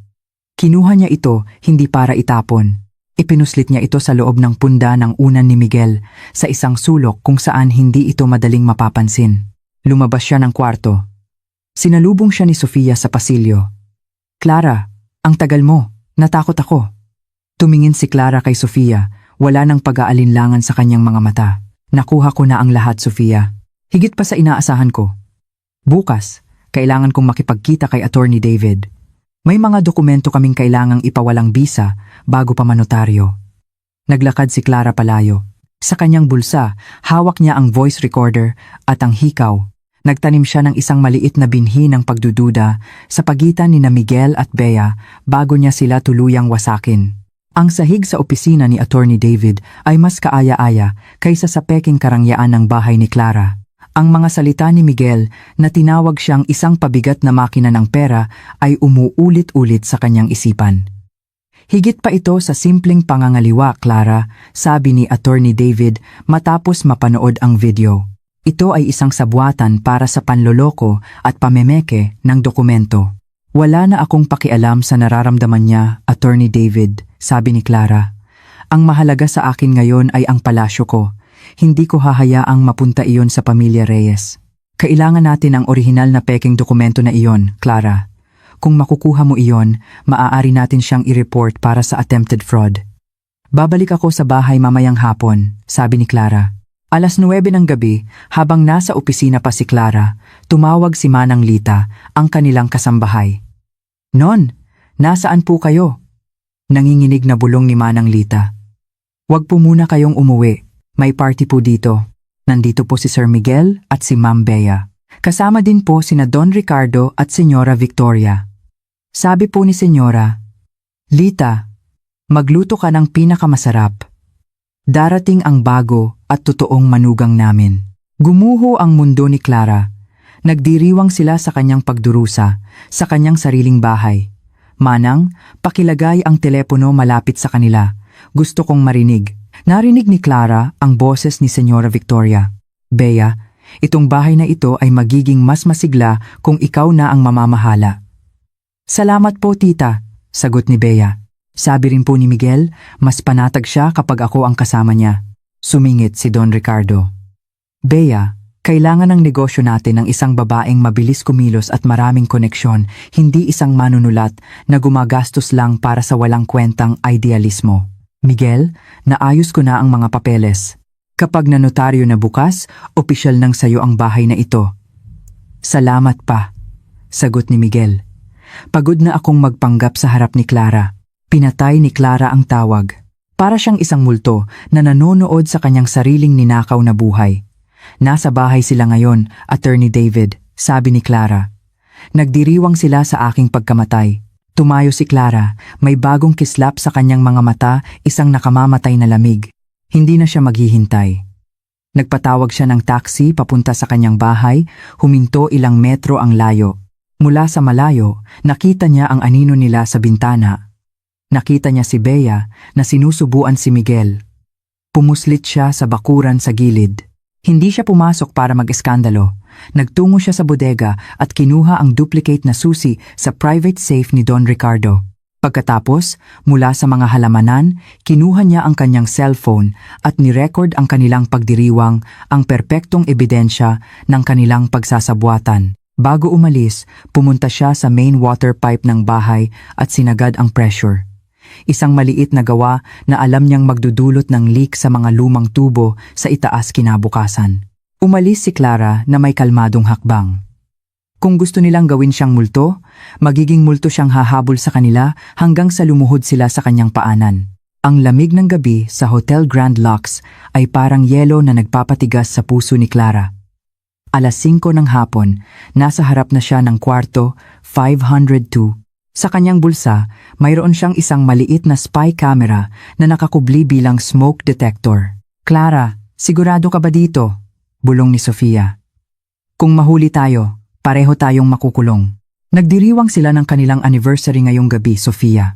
[SPEAKER 1] Kinuha niya ito hindi para itapon. Ipinuslit niya ito sa loob ng punda ng unan ni Miguel sa isang sulok kung saan hindi ito madaling mapapansin. Lumabas siya ng kwarto. Sinalubong siya ni Sofia sa pasilyo. Clara, ang tagal mo. Natakot ako. Tumingin si Clara kay Sofia. Wala nang pag-aalinlangan sa kanyang mga mata. Nakuha ko na ang lahat, Sofia. Higit pa sa inaasahan ko. Bukas, kailangan kong makipagkita kay Attorney David. May mga dokumento kaming kailangang ipawalang bisa bago pa manotaryo. Naglakad si Clara palayo. Sa kanyang bulsa, hawak niya ang voice recorder at ang hikaw. Nagtanim siya ng isang maliit na binhi ng pagdududa sa pagitan ni na Miguel at Bea bago niya sila tuluyang wasakin. Ang sahig sa opisina ni Attorney David ay mas kaaya-aya kaysa sa peking karangyaan ng bahay ni Clara. Ang mga salita ni Miguel na tinawag siyang isang pabigat na makina ng pera ay umuulit-ulit sa kanyang isipan. Higit pa ito sa simpleng pangangaliwa, Clara, sabi ni Attorney David matapos mapanood ang video. Ito ay isang sabwatan para sa panloloko at pamemeke ng dokumento. Wala na akong pakialam sa nararamdaman niya, Attorney David, sabi ni Clara. Ang mahalaga sa akin ngayon ay ang palasyo ko. Hindi ko hahayaang mapunta iyon sa pamilya Reyes. Kailangan natin ang orihinal na peking dokumento na iyon, Clara. Kung makukuha mo iyon, maaari natin siyang i-report para sa attempted fraud. Babalik ako sa bahay mamayang hapon, sabi ni Clara. 9:00 ng gabi, habang nasa opisina pa si Clara, tumawag si Manang Lita, ang kanilang kasambahay. Non, nasaan po kayo? Nanginginig na bulong ni Manang Lita. Huwag po muna kayong umuwi. May party po dito. Nandito po si Sir Miguel at si Ma'am Bea. Kasama din po sina Don Ricardo at Senyora Victoria. Sabi po ni Senyora, Lita, magluto ka ng pinakamasarap. Darating ang bago at totoong manugang namin. Gumuho ang mundo ni Clara. Nagdiriwang sila sa kanyang pagdurusa, sa kanyang sariling bahay. Manang, pakilagay ang telepono malapit sa kanila. Gusto kong marinig. Narinig ni Clara ang boses ni Senyora Victoria. Bea, itong bahay na ito ay magiging mas masigla kung ikaw na ang mamamahala. Salamat po, tita, sagot ni Bea. Sabi rin po ni Miguel, mas panatag siya kapag ako ang kasama niya. Sumingit si Don Ricardo. Bea, kailangan ng negosyo natin ng isang babaeng mabilis kumilos at maraming koneksyon, hindi isang manunulat na gumagastos lang para sa walang kwentang idealismo. Miguel, naayos ko na ang mga papeles. Kapag nanotaryo na bukas, opisyal nang sayo ang bahay na ito. Salamat pa, sagot ni Miguel. Pagod na akong magpanggap sa harap ni Clara. Pinatay ni Clara ang tawag. Para siyang isang multo na nanonood sa kanyang sariling ninakaw na buhay. Nasa bahay sila ngayon, Attorney David, sabi ni Clara. Nagdiriwang sila sa aking pagkamatay. Tumayo si Clara, may bagong kislap sa kanyang mga mata, isang nakamamatay na lamig. Hindi na siya maghihintay. Nagpatawag siya ng taxi papunta sa kanyang bahay, huminto ilang metro ang layo. Mula sa malayo, nakita niya ang anino nila sa bintana. Nakita niya si Bea na sinusubuan si Miguel. Pumuslit siya sa bakuran sa gilid. Hindi siya pumasok para mag-eskandalo. Nagtungo siya sa bodega at kinuha ang duplicate na susi sa private safe ni Don Ricardo. Pagkatapos, mula sa mga halamanan, kinuha niya ang kanyang cellphone at nirecord ang kanilang pagdiriwang, ang perpektong ebidensya ng kanilang pagsasabwatan. Bago umalis, pumunta siya sa main water pipe ng bahay at sinagad ang pressure. Isang maliit na gawa na alam niyang magdudulot ng leak sa mga lumang tubo sa itaas kinabukasan. Umalis si Clara na may kalmadong hakbang. Kung gusto nilang gawin siyang multo, magiging multo siyang hahabol sa kanila hanggang sa lumuhod sila sa kanyang paanan. Ang lamig ng gabi sa Hotel Grand Lux ay parang yelo na nagpapatigas sa puso ni Clara. 5:00 ng hapon, nasa harap na siya ng kwarto 502. Sa kanyang bulsa, mayroon siyang isang maliit na spy camera na nakakubli bilang smoke detector. "Clara, sigurado ka ba dito?" bulong ni Sofia. "Kung mahuli tayo, pareho tayong makukulong." Nagdiriwang sila ng kanilang anniversary ngayong gabi, Sofia.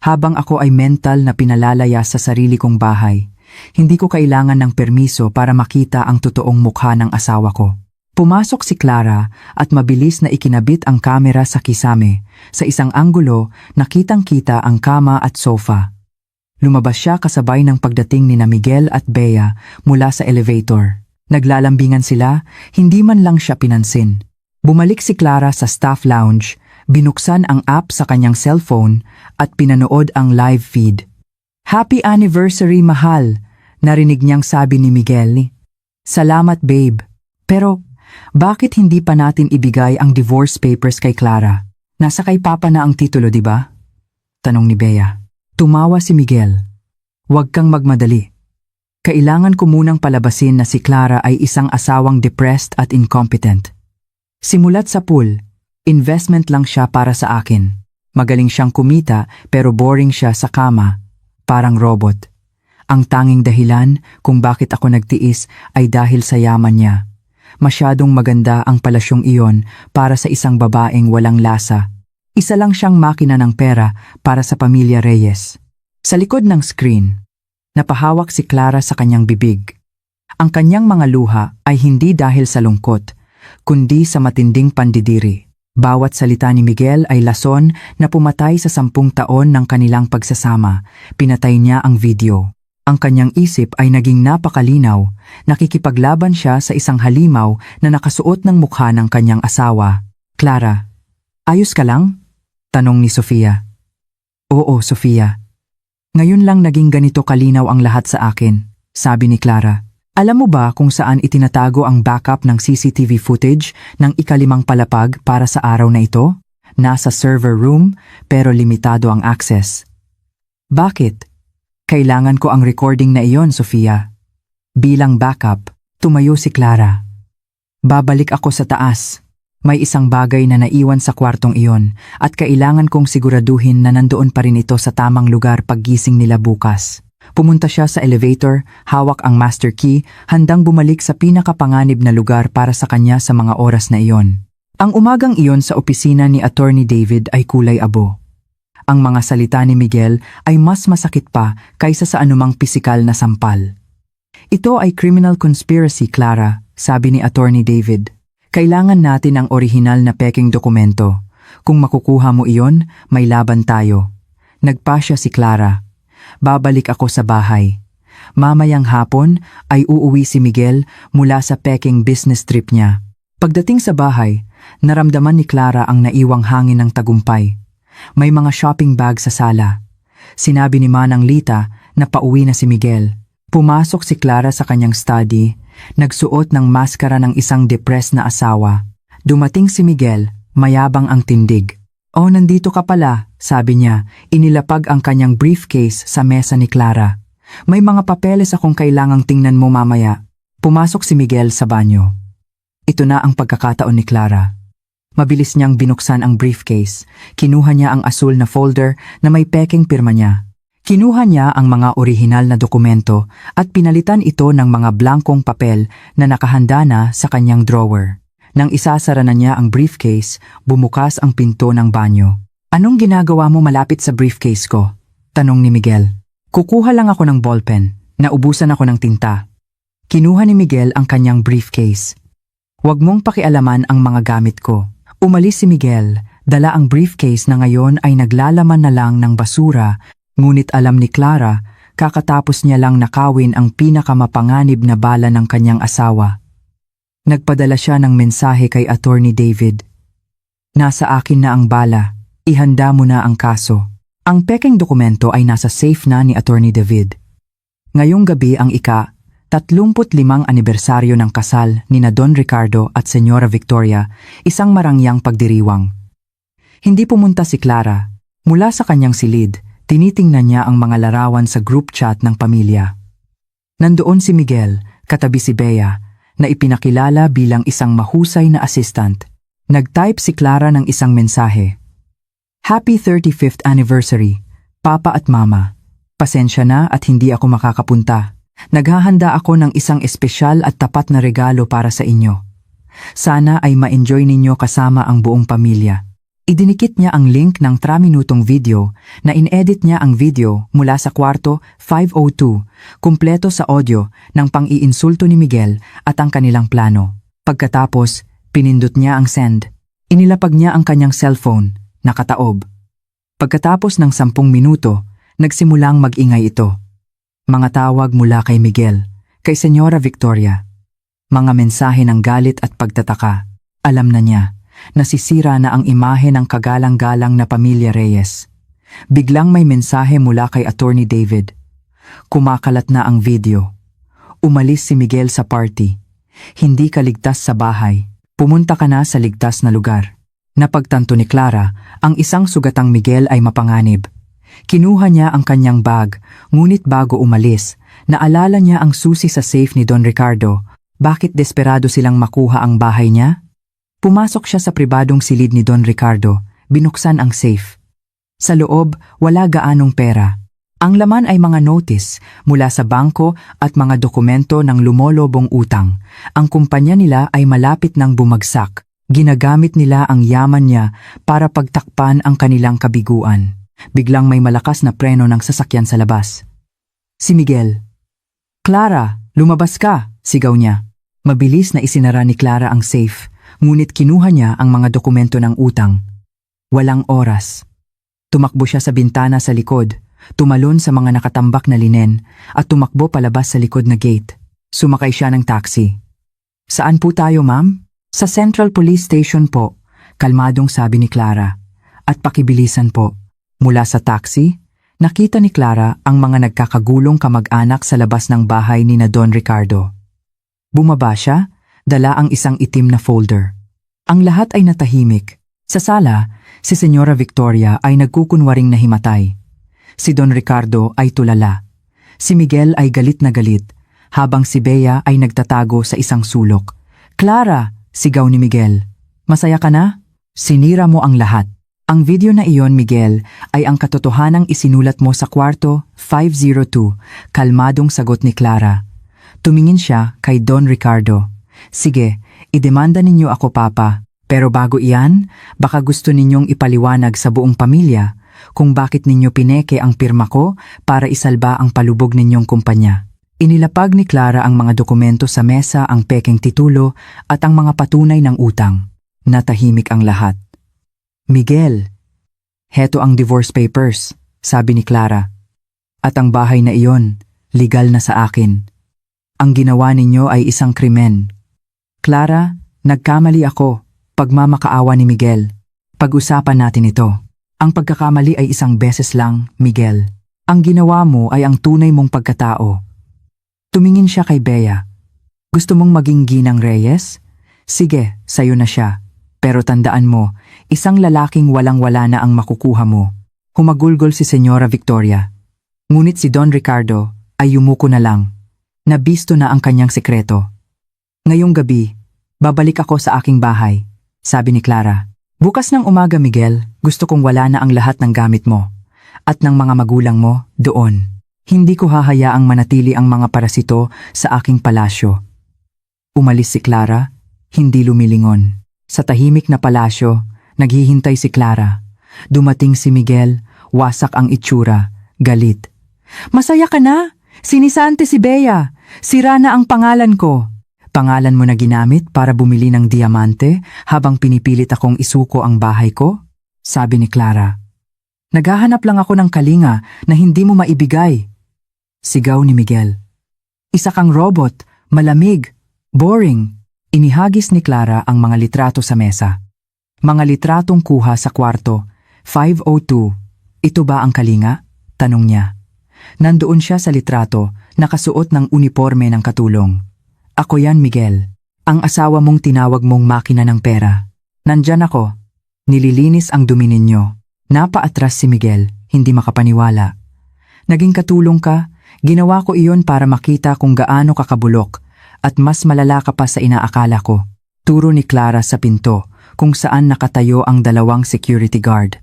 [SPEAKER 1] Habang ako ay mental na pinalalaya sa sarili kong bahay, hindi ko kailangan ng permiso para makita ang totoong mukha ng asawa ko. Pumasok si Clara at mabilis na ikinabit ang kamera sa kisame. Sa isang anggulo, nakitang-kita ang kama at sofa. Lumabas siya kasabay ng pagdating ni na Miguel at Bea mula sa elevator. Naglalambingan sila, hindi man lang siya pinansin. Bumalik si Clara sa staff lounge, binuksan ang app sa kanyang cellphone at pinanood ang live feed. "Happy anniversary, mahal," narinig niyang sabi ni Miguel. "Salamat, babe. Pero bakit hindi pa natin ibigay ang divorce papers kay Clara? Nasa kay Papa na ang titulo, di ba?" tanong ni Bea. Tumawa si Miguel. "Huwag kang magmadali. Kailangan ko munang palabasin na si Clara ay isang asawang depressed at incompetent. Simulat sa pool, investment lang siya para sa akin. Magaling siyang kumita pero boring siya sa kama, parang robot. Ang tanging dahilan kung bakit ako nagtiis ay dahil sa yaman niya. Masyadong maganda ang palasyong iyon para sa isang babaeng walang lasa. Isa lang siyang makina ng pera para sa pamilya Reyes." Sa likod ng screen, napahawak si Clara sa kanyang bibig. Ang kanyang mga luha ay hindi dahil sa lungkot, kundi sa matinding pandidiri. Bawat salita ni Miguel ay lason na pumatay sa 10 taon ng kanilang pagsasama. Pinatay niya ang video. Ang kanyang isip ay naging napakalinaw. Nakikipaglaban siya sa isang halimaw na nakasuot ng mukha ng kanyang asawa. "Clara, ayos ka lang?" tanong ni Sofia. "Oo, Sofia. Ngayon lang naging ganito kalinaw ang lahat sa akin," sabi ni Clara. "Alam mo ba kung saan itinatago ang backup ng CCTV footage ng ika-5 palapag para sa araw na ito? Nasa server room pero limitado ang access." "Bakit?" "Kailangan ko ang recording na iyon, Sofia." Bilang backup, tumayo si Clara. "Babalik ako sa taas. May isang bagay na naiwan sa kwartong iyon at kailangan kong siguraduhin na nandoon pa rin ito sa tamang lugar paggising nila bukas." Pumunta siya sa elevator, hawak ang master key, handang bumalik sa pinakapanganib na lugar para sa kanya sa mga oras na iyon. Ang umagang iyon sa opisina ni Attorney David ay kulay abo. Ang mga salita ni Miguel ay mas masakit pa kaysa sa anumang pisikal na sampal. "Ito ay criminal conspiracy, Clara," sabi ni Attorney David. "Kailangan natin ang orihinal na peking dokumento. Kung makukuha mo iyon, may laban tayo." Nagpasya si Clara. "Babalik ako sa bahay." Mamayang hapon ay uuwi si Miguel mula sa peking business trip niya. Pagdating sa bahay, naramdaman ni Clara ang naiwang hangin ng tagumpay. May mga shopping bag sa sala. Sinabi ni Manang Lita na pauwi na si Miguel. Pumasok si Clara sa kanyang study, nagsuot ng maskara ng isang depressed na asawa. Dumating si Miguel, mayabang ang tindig. "Oh, nandito ka pala," sabi niya. Inilapag ang kanyang briefcase sa mesa ni Clara. "May mga papeles akong kailangang tingnan mo mamaya." Pumasok si Miguel sa banyo. Ito na ang pagkakataon ni Clara. Mabilis niyang binuksan ang briefcase. Kinuha niya ang asul na folder na may peking pirma niya. Kinuha niya ang mga orihinal na dokumento at pinalitan ito ng mga blankong papel na nakahanda na sa kanyang drawer. Nang isasara na niya ang briefcase, bumukas ang pinto ng banyo. "Anong ginagawa mo malapit sa briefcase ko?" tanong ni Miguel. "Kukuha lang ako ng ballpen. Naubusan ako ng tinta." Kinuha ni Miguel ang kanyang briefcase. "Huwag mong pakialaman ang mga gamit ko." Umalis si Miguel, dala ang briefcase na ngayon ay naglalaman na lang ng basura, ngunit alam ni Clara, kakatapos niya lang nakawin ang pinakamapanganib na bala ng kanyang asawa. Nagpadala siya ng mensahe kay Attorney David. "Nasa akin na ang bala, ihanda mo na ang kaso." Ang peking dokumento ay nasa safe na ni Attorney David. Ngayong gabi ang 35 anibersaryo ng kasal ni na Don Ricardo at Senyora Victoria, isang marangyang pagdiriwang. Hindi pumunta si Clara. Mula sa kanyang silid, tinitingnan niya ang mga larawan sa group chat ng pamilya. Nandoon si Miguel, katabi si Bea, na ipinakilala bilang isang mahusay na assistant. Nag-type si Clara ng isang mensahe. Happy 35th anniversary, Papa at Mama. Pasensya na at hindi ako makakapunta. Naghahanda ako ng isang espesyal at tapat na regalo para sa inyo. Sana ay ma-enjoy ninyo kasama ang buong pamilya. Idinikit niya ang link ng 3-minutong video na in-edit niya ang video mula sa kwarto 502, kumpleto sa audio ng pang-iinsulto ni Miguel at ang kanilang plano. Pagkatapos, pinindot niya ang send. Inilapag niya ang kanyang cellphone, nakataob. Pagkatapos ng 10 minuto, nagsimulang mag-ingay ito. Mga tawag mula kay Miguel, kay Senyora Victoria. Mga mensahe ng galit at pagtataka. Alam na niya, nasisira na ang imahe ng kagalang-galang na pamilya Reyes. Biglang may mensahe mula kay Attorney David. Kumakalat na ang video. Umalis si Miguel sa party. Hindi ka ligtas sa bahay. Pumunta ka na sa ligtas na lugar. Napagtanto ni Clara, ang isang sugatang Miguel ay mapanganib. Kinuha niya ang kanyang bag, ngunit bago umalis, naalala niya ang susi sa safe ni Don Ricardo. Bakit desperado silang makuha ang bahay niya? Pumasok siya sa pribadong silid ni Don Ricardo, binuksan ang safe. Sa loob, wala gaanong pera. Ang laman ay mga notice mula sa bangko at mga dokumento ng lumolobong utang. Ang kumpanya nila ay malapit ng bumagsak. Ginagamit nila ang yaman niya para pagtakpan ang kanilang kabiguan. Biglang may malakas na preno ng sasakyan sa labas. Si Miguel. Clara, lumabas ka, sigaw niya. Mabilis na isinara ni Clara ang safe, ngunit kinuha niya ang mga dokumento ng utang. Walang oras. Tumakbo siya sa bintana sa likod, tumalon sa mga nakatambak na linen, at tumakbo palabas sa likod na gate. Sumakay siya ng taxi. Saan po tayo, ma'am? Sa Central Police Station po, kalmadong sabi ni Clara. At pakibilisan po. Mula sa taxi, nakita ni Clara ang mga nagkakagulong kamag-anak sa labas ng bahay ni na Don Ricardo. Bumaba siya, dala ang isang itim na folder. Ang lahat ay natahimik. Sa sala, si Senyora Victoria ay nagkukunwaring nahimatay. Si Don Ricardo ay tulala. Si Miguel ay galit na galit, habang si Bea ay nagtatago sa isang sulok. Clara! Sigaw ni Miguel. Masaya ka na? Sinira mo ang lahat. Ang video na iyon, Miguel, ay ang katotohanang isinulat mo sa kwarto 502, kalmadong sagot ni Clara. Tumingin siya kay Don Ricardo. Sige, idemanda ninyo ako, Papa. Pero bago iyan, baka gusto ninyong ipaliwanag sa buong pamilya kung bakit ninyo pineke ang pirma ko para isalba ang palubog ninyong kumpanya. Inilapag ni Clara ang mga dokumento sa mesa, ang pekeng titulo at ang mga patunay ng utang. Natahimik ang lahat. Miguel, heto ang divorce papers, sabi ni Clara. At ang bahay na iyon, legal na sa akin. Ang ginawa ninyo ay isang krimen. Clara, nagkamali ako, pagmamakaawa ni Miguel. Pag-usapan natin ito. Ang pagkakamali ay isang beses lang, Miguel. Ang ginawa mo ay ang tunay mong pagkatao. Tumingin siya kay Bea. Gusto mong maging ginang Reyes? Sige, sayo na siya. Pero tandaan mo, isang lalaking walang-wala na ang makukuha mo. Humagulgol si Senyora Victoria. Ngunit si Don Ricardo ay yumuko na lang. Nabisto na ang kanyang sekreto. Ngayong gabi, babalik ako sa aking bahay, sabi ni Clara. Bukas ng umaga, Miguel, gusto kong wala na ang lahat ng gamit mo. At ng mga magulang mo, doon. Hindi ko hahayaang manatili ang mga parasito sa aking palasyo. Umalis si Clara, hindi lumilingon. Sa tahimik na palasyo, naghihintay si Clara. Dumating si Miguel, wasak ang itsura, galit. Masaya ka na? Sinisante si Bea. Sira na ang pangalan ko. Pangalan mo na ginamit para bumili ng diamante habang pinipilit akong isuko ang bahay ko? Sabi ni Clara. Naghahanap lang ako ng kalinga na hindi mo maibigay. Sigaw ni Miguel. Isa kang robot, malamig, boring. Inihagis ni Clara ang mga litrato sa mesa. Mga litratong kuha sa kwarto, 502. Ito ba ang kalinga? Tanong niya. Nandoon siya sa litrato, nakasuot ng uniforme ng katulong. Ako yan, Miguel. Ang asawa mong tinawag mong makina ng pera. Nandyan ako. Nililinis ang dumi ninyo. Napaatras si Miguel, hindi makapaniwala. Naging katulong ka, ginawa ko iyon para makita kung gaano kakabulok at mas malala ka pa sa inaakala ko. Turo ni Clara sa pinto kung saan nakatayo ang dalawang security guard.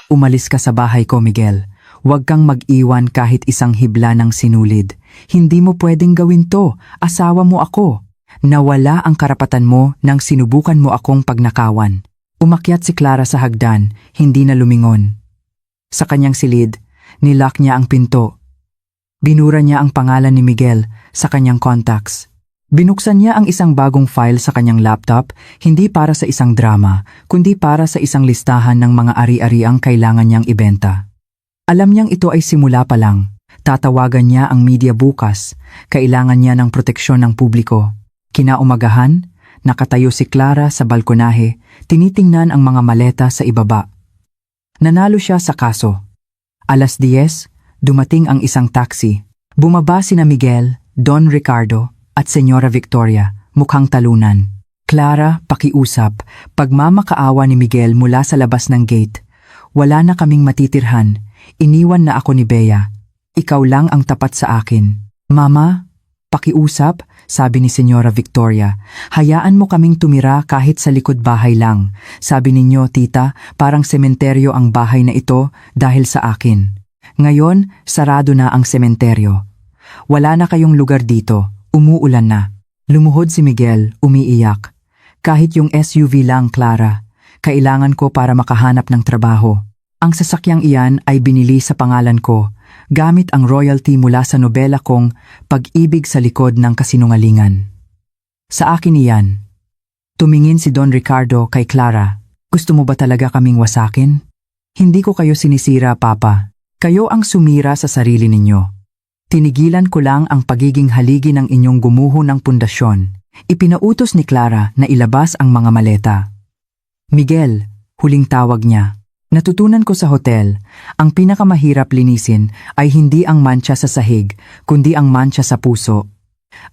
[SPEAKER 1] Umalis ka sa bahay ko, Miguel. Huwag kang mag-iwan kahit isang hibla ng sinulid. Hindi mo pwedeng gawin to. Asawa mo ako. Nawala ang karapatan mo nang sinubukan mo akong pagnakawan. Umakyat si Clara sa hagdan, hindi na lumingon. Sa kanyang silid, nilock niya ang pinto. Binura niya ang pangalan ni Miguel sa kanyang contacts. Binuksan niya ang isang bagong file sa kanyang laptop, hindi para sa isang drama, kundi para sa isang listahan ng mga ari-ariang kailangan niyang ibenta. Alam niyang ito ay simula pa lang. Tatawagan niya ang media bukas. Kailangan niya ng proteksyon ng publiko. Kinaumagahan, nakatayo si Clara sa balkonahe, tinitingnan ang mga maleta sa ibaba. Nanalo siya sa kaso. 10:00, dumating ang isang taxi. Bumaba sina Miguel, Don Ricardo, at Senyora Victoria, mukhang talunan. Clara, pakiusap, pagmamakaawa ni Miguel mula sa labas ng gate. Wala na kaming matitirhan. Iniwan na ako ni Bea. Ikaw lang ang tapat sa akin. Mama, pakiusap, sabi ni Senyora Victoria. Hayaan mo kaming tumira kahit sa likod bahay lang. Sabi ninyo, tita, parang sementeryo ang bahay na ito dahil sa akin. Ngayon, sarado na ang sementeryo. Wala na kayong lugar dito. Umuulan na. Lumuhod si Miguel, umiiyak. Kahit yung SUV lang, Clara. Kailangan ko para makahanap ng trabaho. Ang sasakyang iyan ay binili sa pangalan ko, gamit ang royalty mula sa nobela kong Pag-ibig sa likod ng kasinungalingan. Sa akin iyan. Tumingin si Don Ricardo kay Clara. Gusto mo ba talaga kaming wasakin? Hindi ko kayo sinisira, Papa. Kayo ang sumira sa sarili ninyo. Tinigilan ko lang ang pagiging haligi ng inyong gumuho ng pundasyon. Ipinautos ni Clara na ilabas ang mga maleta. Miguel, huling tawag niya. Natutunan ko sa hotel, ang pinakamahirap linisin ay hindi ang mancha sa sahig, kundi ang mancha sa puso.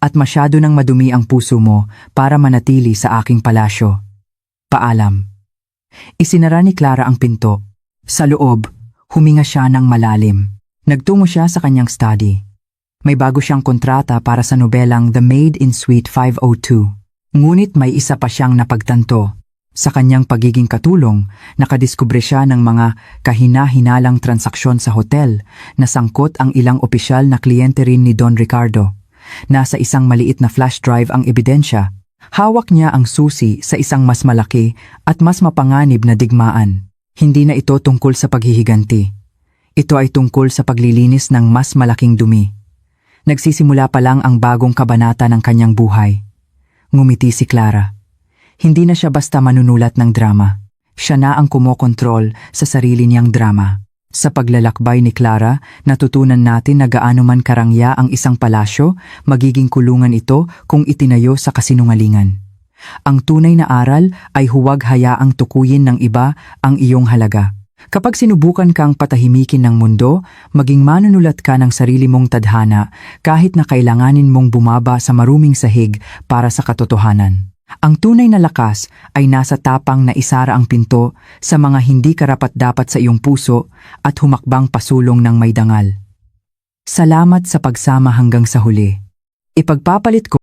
[SPEAKER 1] At masyado nang madumi ang puso mo para manatili sa aking palasyo. Paalam. Isinara ni Clara ang pinto. Sa loob, huminga siya ng malalim. Nagtungo siya sa kanyang study. May bago siyang kontrata para sa nobelang The Maid in Suite 502. Ngunit may isa pa siyang napagtanto. Sa kanyang pagiging katulong, nakadiskubre siya ng mga kahina-hinalang transaksyon sa hotel na sangkot ang ilang opisyal na kliyente rin ni Don Ricardo. Nasa isang maliit na flash drive ang ebidensya. Hawak niya ang susi sa isang mas malaki at mas mapanganib na digmaan. Hindi na ito tungkol sa paghihiganti. Ito ay tungkol sa paglilinis ng mas malaking dumi. Nagsisimula pa lang ang bagong kabanata ng kanyang buhay. Ngumiti si Clara. Hindi na siya basta manunulat ng drama. Siya na ang kumokontrol sa sarili niyang drama. Sa paglalakbay ni Clara, natutunan natin na gaano man karangya ang isang palasyo, magiging kulungan ito kung itinayo sa kasinungalingan. Ang tunay na aral ay huwag hayaang tukuyin ng iba ang iyong halaga. Kapag sinubukan kang patahimikin ng mundo, maging manunulat ka ng sarili mong tadhana kahit na kailanganin mong bumaba sa maruming sahig para sa katotohanan. Ang tunay na lakas ay nasa tapang na isara ang pinto sa mga hindi karapat-dapat sa iyong puso at humakbang pasulong ng may dangal. Salamat sa pagsama hanggang sa huli. Ipagpapalit ko